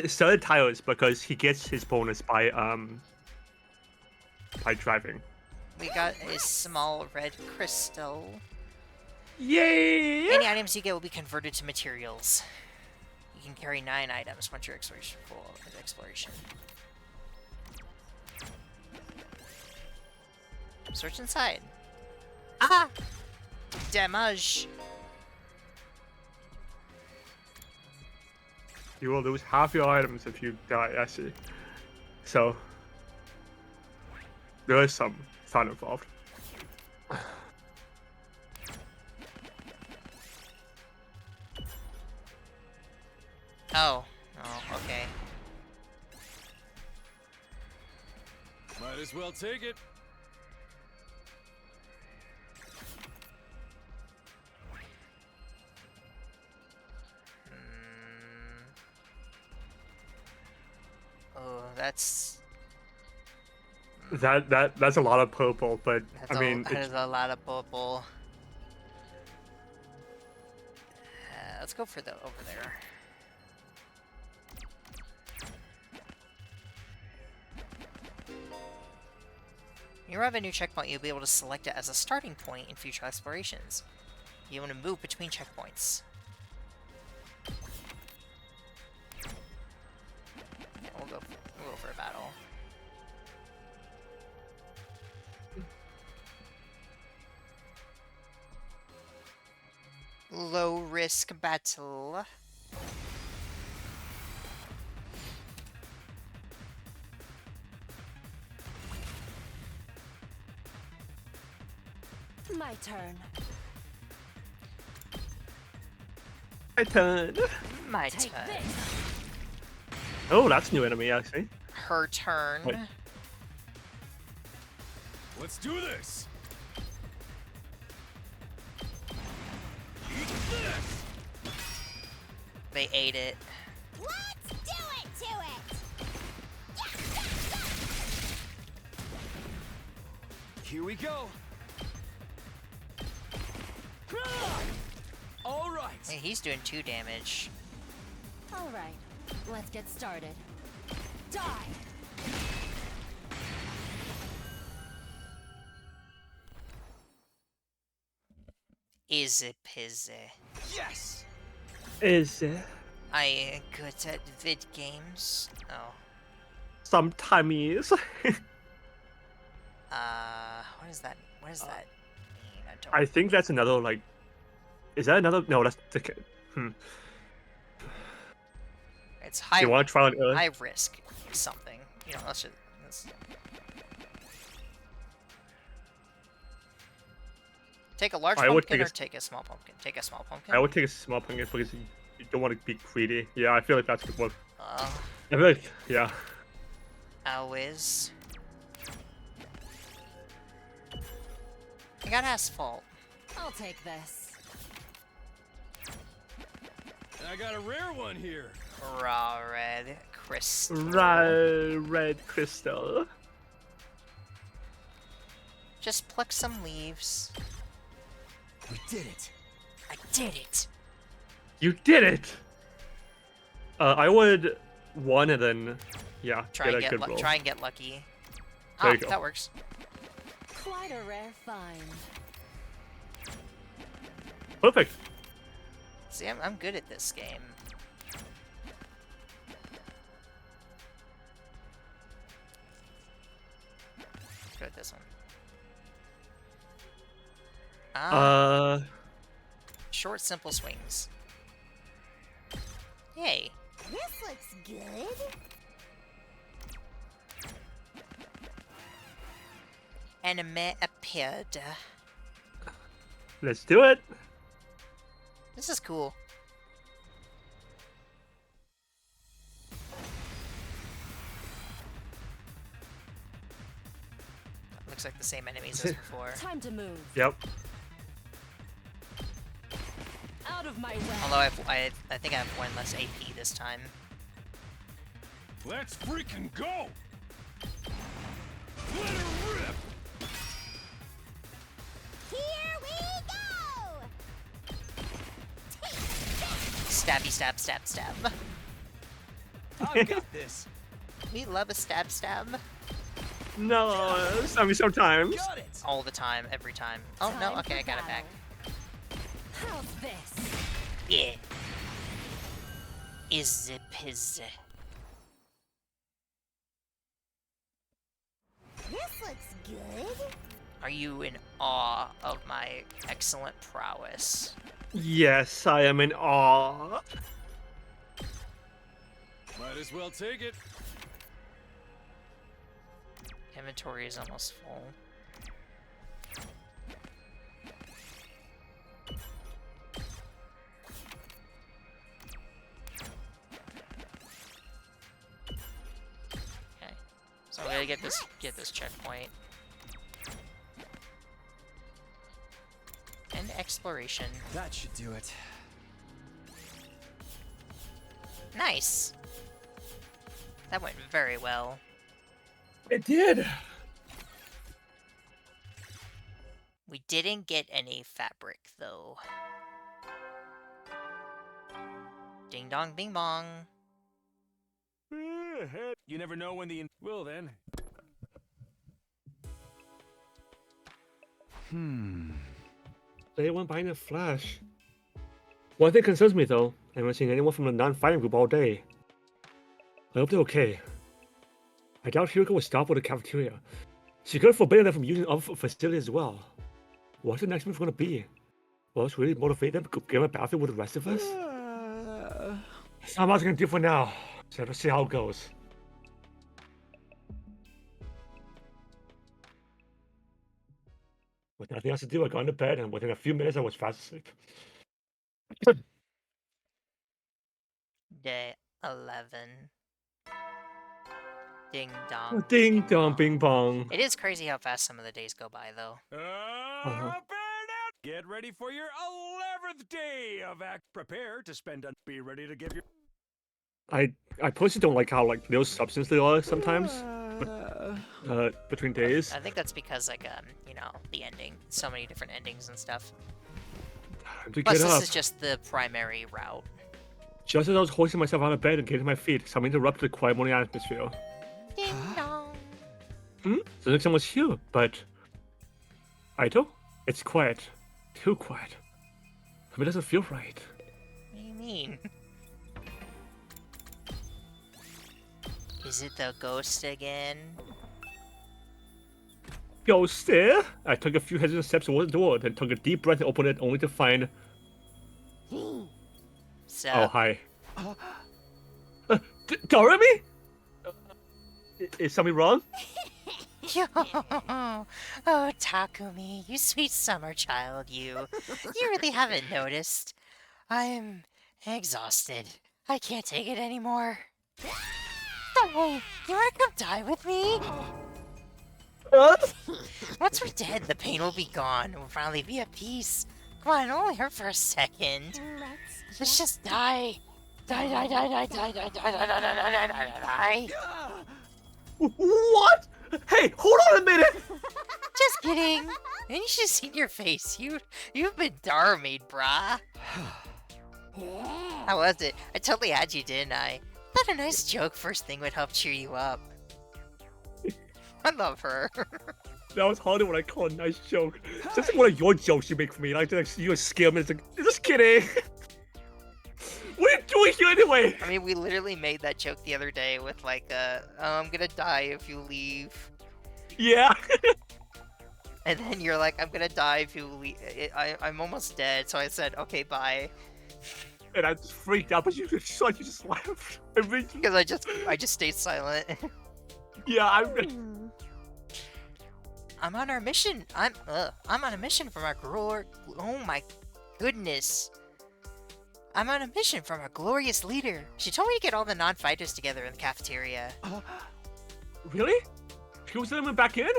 Speaker 2: Started tires because he gets his bonus by driving.
Speaker 1: We got a small red crystal.
Speaker 2: Yay!
Speaker 1: Any items you get will be converted to materials. You can carry 9 items once your exploration full exploration. Search inside. Ah! Damage!
Speaker 2: You will lose half your items if you die, I see. So, there is some fun involved.
Speaker 1: Oh. Oh, okay.
Speaker 3: Might as well take it.
Speaker 1: Oh, that's...
Speaker 2: That's a lot of purple, but I mean,
Speaker 1: that is a lot of purple. Let's go for the over there. When you arrive at a new checkpoint, you'll be able to select it as a starting point in future explorations. You want to move between checkpoints. Yeah, we'll go for a battle. Low risk battle.
Speaker 4: My turn.
Speaker 2: my turn.
Speaker 1: My
Speaker 4: Take
Speaker 1: turn.
Speaker 4: this.
Speaker 2: Oh, that's new enemy actually.
Speaker 1: Her turn.
Speaker 2: Wait.
Speaker 3: Let's do this. Eat this.
Speaker 1: They ate it.
Speaker 4: Let's do it to it.
Speaker 3: Here we go. All right.
Speaker 1: Hey, he's doing 2 damage.
Speaker 4: All right, let's get started. Die!
Speaker 1: Easy peasy.
Speaker 3: Yes.
Speaker 2: Is it?
Speaker 1: I am good at vid games. Oh.
Speaker 2: Sometimes.
Speaker 1: What is that? What does that mean? I don't.
Speaker 2: I think that's another, like... Is that another? No, that's... Okay.
Speaker 1: It's
Speaker 2: Do
Speaker 1: high.
Speaker 2: you want to try on Earth?
Speaker 1: High risk something. You know, let's. Take a large
Speaker 2: I would
Speaker 1: pumpkin
Speaker 2: take
Speaker 1: or
Speaker 2: a-
Speaker 1: take a small pumpkin. Take a small pumpkin.
Speaker 2: I would take a small pumpkin because you don't want to be greedy. Yeah, I feel like that's a good one.
Speaker 1: Uh,
Speaker 2: I feel like, yeah.
Speaker 1: always. I got asphalt.
Speaker 4: I'll take this.
Speaker 3: I got a rare one here.
Speaker 1: Raw red crystal.
Speaker 2: Red crystal.
Speaker 1: Just pluck some leaves.
Speaker 3: We did it.
Speaker 1: I did it.
Speaker 2: You did it! I would one and then, yeah,
Speaker 1: Try
Speaker 2: get
Speaker 1: and
Speaker 2: a good
Speaker 1: get
Speaker 2: roll.
Speaker 1: try and get lucky.
Speaker 2: There
Speaker 1: Ah,
Speaker 2: you go.
Speaker 1: that works.
Speaker 4: Quite a rare find.
Speaker 2: Perfect.
Speaker 1: See, I'm good at this game. Good at this one. Ah, short, simple swings. Yay.
Speaker 4: This looks good.
Speaker 1: Anime appeared.
Speaker 2: Let's do it.
Speaker 1: This is cool. Looks like the same enemies as before.
Speaker 4: Time to move.
Speaker 2: Yep.
Speaker 4: Out of my way.
Speaker 1: Although I think I have 1 less AP this time.
Speaker 3: Let's freaking go. Let her rip.
Speaker 4: Here we go!
Speaker 1: Stabby stab stab stab.
Speaker 3: I got this.
Speaker 1: We love a stab stab.
Speaker 2: No, I mean sometimes.
Speaker 3: Got it.
Speaker 1: All the time, every time. Oh no,
Speaker 4: Time
Speaker 1: okay,
Speaker 4: for
Speaker 1: I got it back.
Speaker 4: battle. How's this?
Speaker 1: Yeah. Easy peasy.
Speaker 4: This looks good.
Speaker 1: Are you in awe of my excellent prowess?
Speaker 2: Yes, I am in awe.
Speaker 3: Might as well take it.
Speaker 1: Inventory is almost full. Okay. So I'm gonna get this checkpoint. And exploration.
Speaker 3: That should do it.
Speaker 1: Nice! That went very well.
Speaker 2: It did.
Speaker 1: We didn't get any fabric, though. Ding dong bing bong.
Speaker 3: You never know when the... Well then.
Speaker 2: They went by in a flash. One thing concerns me though. I haven't seen anyone from the non-fighting group all day. I hope they're okay. I doubt Hiruko will stop with the cafeteria. She could have forbidden them from using other facilities as well. What's the next move gonna be? Will this really motivate them to give a battlefield with the rest of us? That's not much I can do for now. So let's see how it goes. With nothing else to do, I got into bed, and within a few minutes, I was fast asleep.
Speaker 1: Day 11. Ding dong.
Speaker 2: Ding dong, bing bong.
Speaker 1: It is crazy how fast some of the days go by, though.
Speaker 2: Uh-huh.
Speaker 3: Burn out! Get ready for your 11th day of act. Prepare to spend. Be ready to give your.
Speaker 2: I personally don't like how like little substance they are sometimes between days.
Speaker 1: I think that's because, like, you know, the ending. So many different endings and stuff.
Speaker 2: Time to
Speaker 1: Plus,
Speaker 2: get
Speaker 1: this
Speaker 2: up.
Speaker 1: is just the primary route.
Speaker 2: Just as I was hoisting myself out of bed and getting to my feet, something interrupted the quiet morning atmosphere.
Speaker 1: Ding dong.
Speaker 2: The next time was here, but Aito? It's quiet. Too quiet. For me, it doesn't feel right.
Speaker 1: What do you mean? Is it the ghost again?
Speaker 2: Ghost there? I took a few hesitant steps toward the door, then took a deep breath and opened it, only to find.
Speaker 1: So,
Speaker 2: Oh, hi. Doremi? Is something wrong?
Speaker 1: oh, Takumi, you sweet summer child, you. You really haven't noticed. I'm exhausted. I can't take it anymore. Hey, you wanna come die with me? Once we're dead, the pain will be gone. We'll finally be at peace. Come on, it'll only hurt for a second. Let's just die. Die, die, die, die, die, die, die, die, die, die, die, die, die.
Speaker 2: What? Hey, hold on a minute!
Speaker 1: Just kidding. And you should have seen your face. You've been Darmade, brah. How was it? I totally had you, didn't I? Thought a nice joke first thing would help cheer you up. I love her.
Speaker 2: That was harder when I call a nice joke. That's like one of your jokes you make for me. Like, you scare me. It's like, just kidding. What are you doing here anyway?
Speaker 1: I mean, we literally made that joke the other day with like, oh, I'm gonna die if you leave.
Speaker 2: Yeah.
Speaker 1: And then you're like, I'm gonna die if you leave. I'm almost dead, so I said, okay, bye.
Speaker 2: And I just freaked out, but you just laughed.
Speaker 1: Because I just stayed silent.
Speaker 2: Yeah,
Speaker 1: I'm on our mission. I'm on a mission from our oh my goodness. I'm on a mission from our glorious leader. She told me to get all the non-fighters together in the cafeteria.
Speaker 2: Really? She was letting me back in?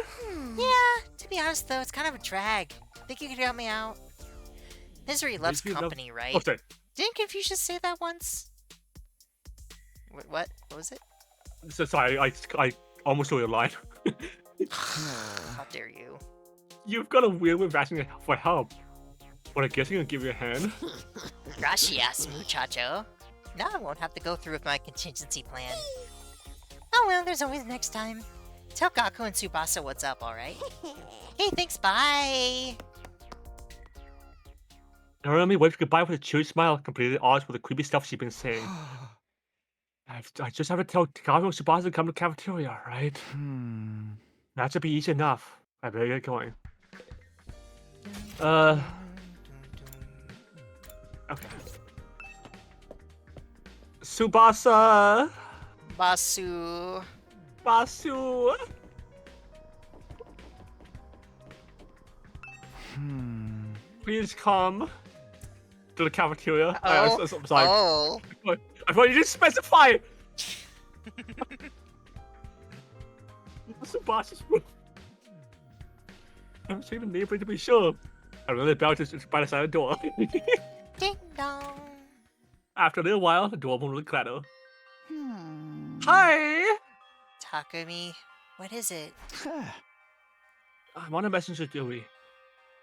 Speaker 1: Yeah, to be honest though, it's kind of a drag. Think you could help me out? Misery loves
Speaker 2: Misery
Speaker 1: company, right?
Speaker 2: Oh, sorry.
Speaker 1: Didn't Confucius say that once? What? What was it?
Speaker 2: So sorry, I almost stole your line.
Speaker 1: How dare you?
Speaker 2: You've got a weird way of asking for help. But I guess I'm gonna give you a hand.
Speaker 1: Gracias, muchacho. Now I won't have to go through with my contingency plan. Oh well, there's always next time. Tell Gaku and Tsubasa what's up, alright? Hey, thanks, bye!
Speaker 2: Narumi waved goodbye with a cheery smile, completely at odds with the creepy stuff she'd been saying. I just have to tell Gaku and Tsubasa to come to the cafeteria, right? That should be easy enough. I better get going. Okay. Tsubasa!
Speaker 1: Basu.
Speaker 2: Basu! Please come to the cafeteria. I'm sorry.
Speaker 1: Oh.
Speaker 2: I thought you didn't specify! Tsubasa's room. I'm saying the neighbor to be sure. I really about to by the side of the door.
Speaker 1: Ding dong.
Speaker 2: After a little while, the door opened with a clatter. Hi!
Speaker 1: Takumi, what is it?
Speaker 2: I'm on a messenger duty.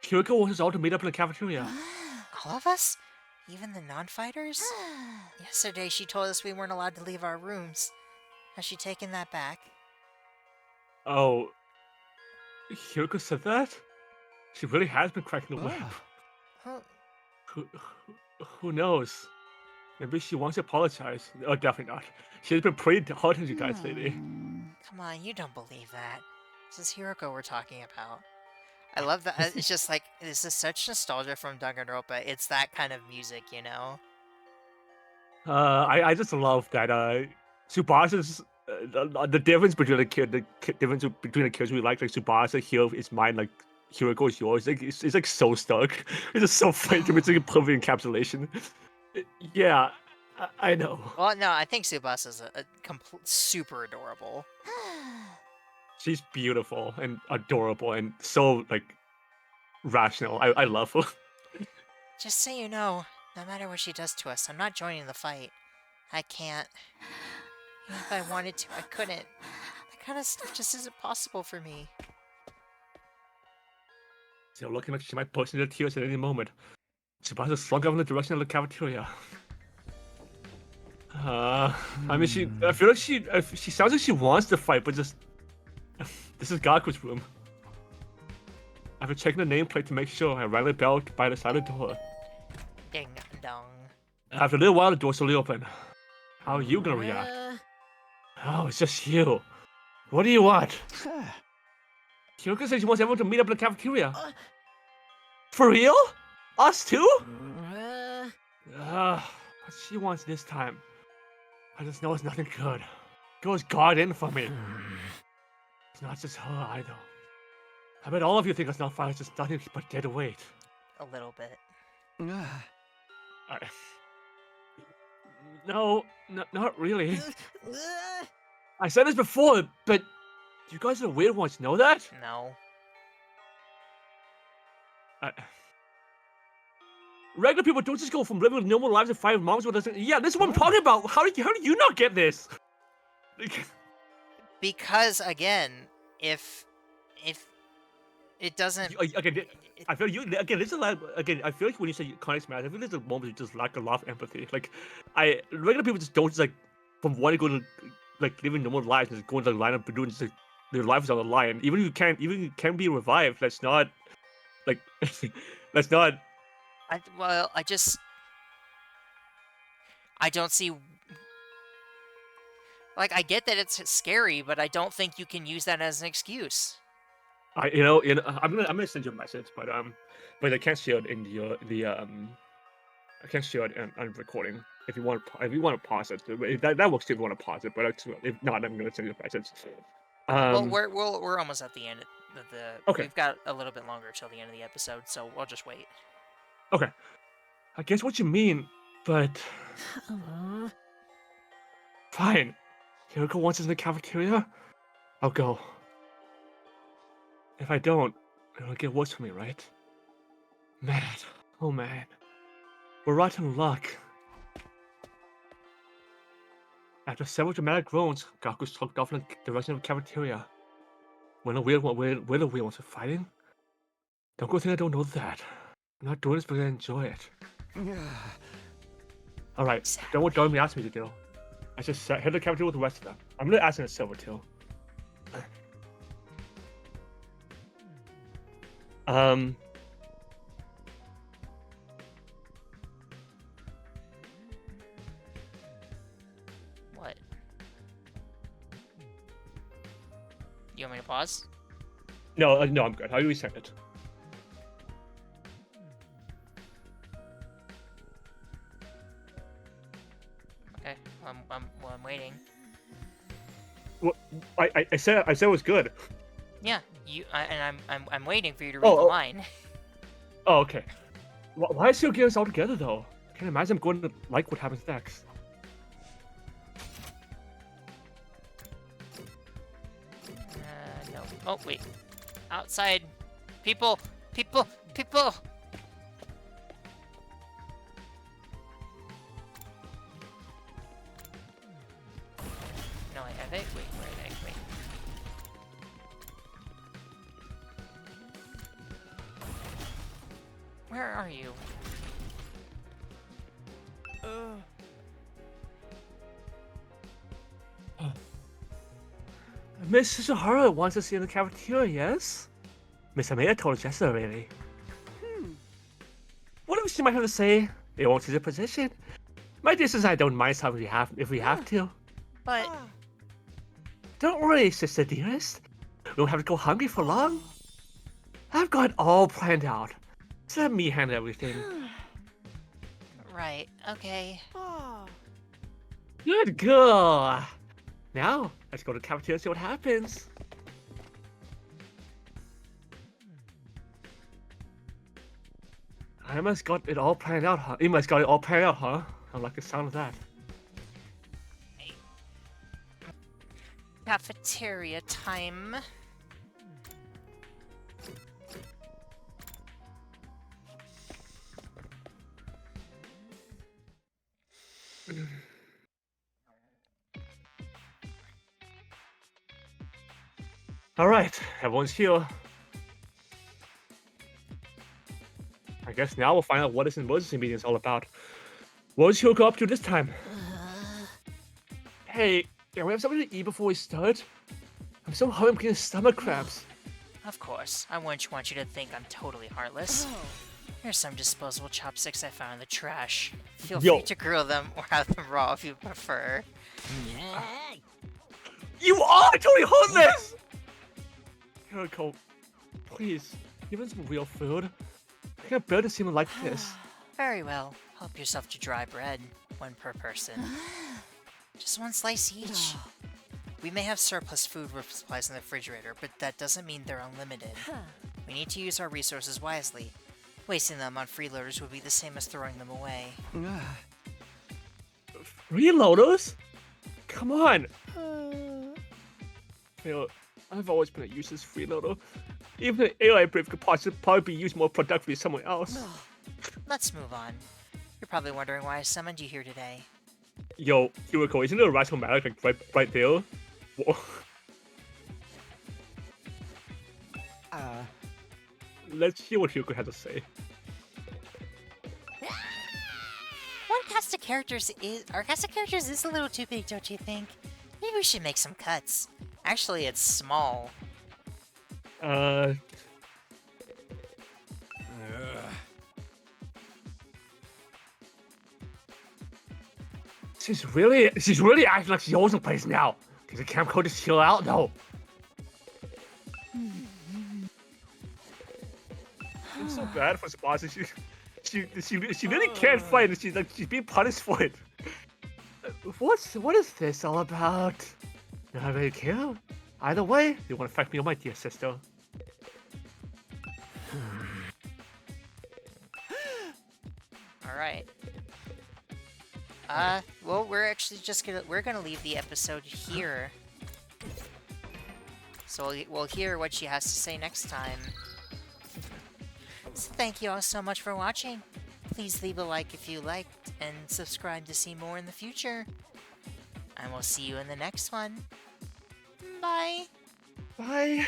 Speaker 2: Hiruko wants us all to meet up in the cafeteria.
Speaker 1: All of us? Even the non-fighters? Yesterday she told us we weren't allowed to leave our rooms. Has she taken that back?
Speaker 2: Oh, Hiruko said that? She really has been cracking the whip.
Speaker 1: Oh,
Speaker 2: Who knows? Maybe she wants to apologize. Oh, definitely not. She's been pretty hard on you guys lately.
Speaker 1: come on, you don't believe that. This is Hiruko we're talking about. I love that. It's just like, this is such nostalgia from Danganronpa. It's that kind of music, you know?
Speaker 2: I just love that Tsubasa's the difference between the difference between the characters we like Tsubasa here is mine, like Hiruko is yours. It's like so stuck. It's just so funny to me. It's like a perfect encapsulation. Yeah, I know.
Speaker 1: Well, no, I think Tsubasa's a super adorable.
Speaker 2: She's beautiful and adorable and so like rational. I love her.
Speaker 1: Just so you know, no matter what she does to us, I'm not joining the fight. I can't. Even if I wanted to, I couldn't. That kind of stuff just isn't possible for me.
Speaker 2: Still looking like she might burst into tears at any moment. She's about to slunk off in the direction of the cafeteria. I mean, I feel like she sounds like she wants to fight, but just... This is Gaku's room. After checking the nameplate to make sure, I rang the bell by the side of the door.
Speaker 1: Ding dong.
Speaker 2: After a little while, the door slowly opened. How are you gonna react? Oh, it's just you. What do you want? Hiruko says she wants everyone to meet up in the cafeteria. For real? Us too? What she wants this time. I just know it's nothing good. Goes God in for me. It's not just her either. I bet all of you think it's not fine. It's just nothing but dead weight.
Speaker 1: A little bit.
Speaker 2: No, not really. I said this before, but you guys are the weird ones. Know that?
Speaker 1: No.
Speaker 2: Regular people don't just go from living normal lives and fighting monsters with us. Yeah, this is what I'm talking about. How do you not get this?
Speaker 1: Because again, if it doesn't.
Speaker 2: Again, I feel you. Again, this is like I feel like when you say Connie's mad, I feel there's a moment you just lack a lot of empathy. Like, regular people just don't just like from wanting to go to like living normal lives and just going to the line of doing just like, their life is on the line. Even if you can be revived. Let's not like let's not.
Speaker 1: I don't see. Like, I get that it's scary, but I don't think you can use that as an excuse.
Speaker 2: I'm gonna send you a message, but I can't share it in I can't share it on recording. If you want to pause it, that works too. If you want to pause it, but if not, I'm gonna send you a message.
Speaker 1: Well, we're almost at the end of the.
Speaker 2: Okay.
Speaker 1: We've got a little bit longer till the end of the episode, so we'll just wait.
Speaker 2: Okay. I guess what you mean, but fine. Hiruko wants us in the cafeteria. I'll go. If I don't, it'll get worse for me, right? Man, oh man, we're rotten luck. After several dramatic groans, Gaku struck off in the direction of the cafeteria. When the weird ones are fighting? Don't go think I don't know that. I'm not doing this because I enjoy it. Alright, don't what Dormy asked me to do. I just head to the cafeteria with the rest of them. I'm gonna ask him a silver too.
Speaker 1: What? You want me to pause?
Speaker 2: No, I'm good. I'll resend it.
Speaker 1: Okay, I'm waiting.
Speaker 2: Well, I said it was good.
Speaker 1: Yeah, I'm waiting for you to read the line.
Speaker 2: Oh, okay. Why is he getting us all together though? I can't imagine I'm going to like what happens next.
Speaker 1: No. Oh wait, outside, people. No, I have it. Wait. Where are you?
Speaker 2: Miss Sahara wants to see you in the cafeteria, yes? Miss Amaya told us yesterday already. Whatever she might have to say, it won't see the position. My dear says I don't mind some if we have to.
Speaker 1: But
Speaker 2: Don't worry, sister dearest. We won't have to go hungry for long. I've got it all planned out. So let me handle everything.
Speaker 1: right, okay.
Speaker 2: Good girl. Now, let's go to the cafeteria and see what happens. I must got it all planned out, huh? You must got it all planned out, huh? I like the sound of that.
Speaker 1: Cafeteria time.
Speaker 2: Alright, everyone's here. I guess now we'll find out what this emergency meeting is all about. What was Hiruko up to this time? Hey, can we have something to eat before we start? I'm so hungry I'm getting stomach cramps.
Speaker 1: Of course, I wouldn't want you to think I'm totally heartless. Here's some disposable chopsticks I found in the trash. Feel free to grill them or have them raw if you prefer.
Speaker 2: You are totally heartless! Hiruko, please, give us some real food. I can't bear to see him like this.
Speaker 1: Very well. Help yourself to dry bread. One per person. Just one slice each. We may have surplus food supplies in the refrigerator, but that doesn't mean they're unlimited. We need to use our resources wisely. Wasting them on freeloaders would be the same as throwing them away.
Speaker 2: Freeloaders? Come on! You know, I've always been a useless freeloader. Even an AI brief could probably be used more productively somewhere else.
Speaker 1: Let's move on. You're probably wondering why I summoned you here today.
Speaker 2: Yo, Hiruko, isn't there a rational matter like right there? Whoa. Let's hear what Hiruko has to say.
Speaker 1: Our cast of characters is a little too big, don't you think? Maybe we should make some cuts. Actually, it's small.
Speaker 2: She's really acting like she owns the place now. Can the camp code just chill out? No. I'm so bad for Sponsor. She really can't fight, and she's being punished for it. What is this all about? Not really care. Either way, you won't affect me or my dear sister.
Speaker 1: All right. Well, we're actually we're gonna leave the episode here. So we'll hear what she has to say next time. So thank you all so much for watching. Please leave a like if you liked, and subscribe to see more in the future. And we'll see you in the next one. Bye!
Speaker 2: Bye.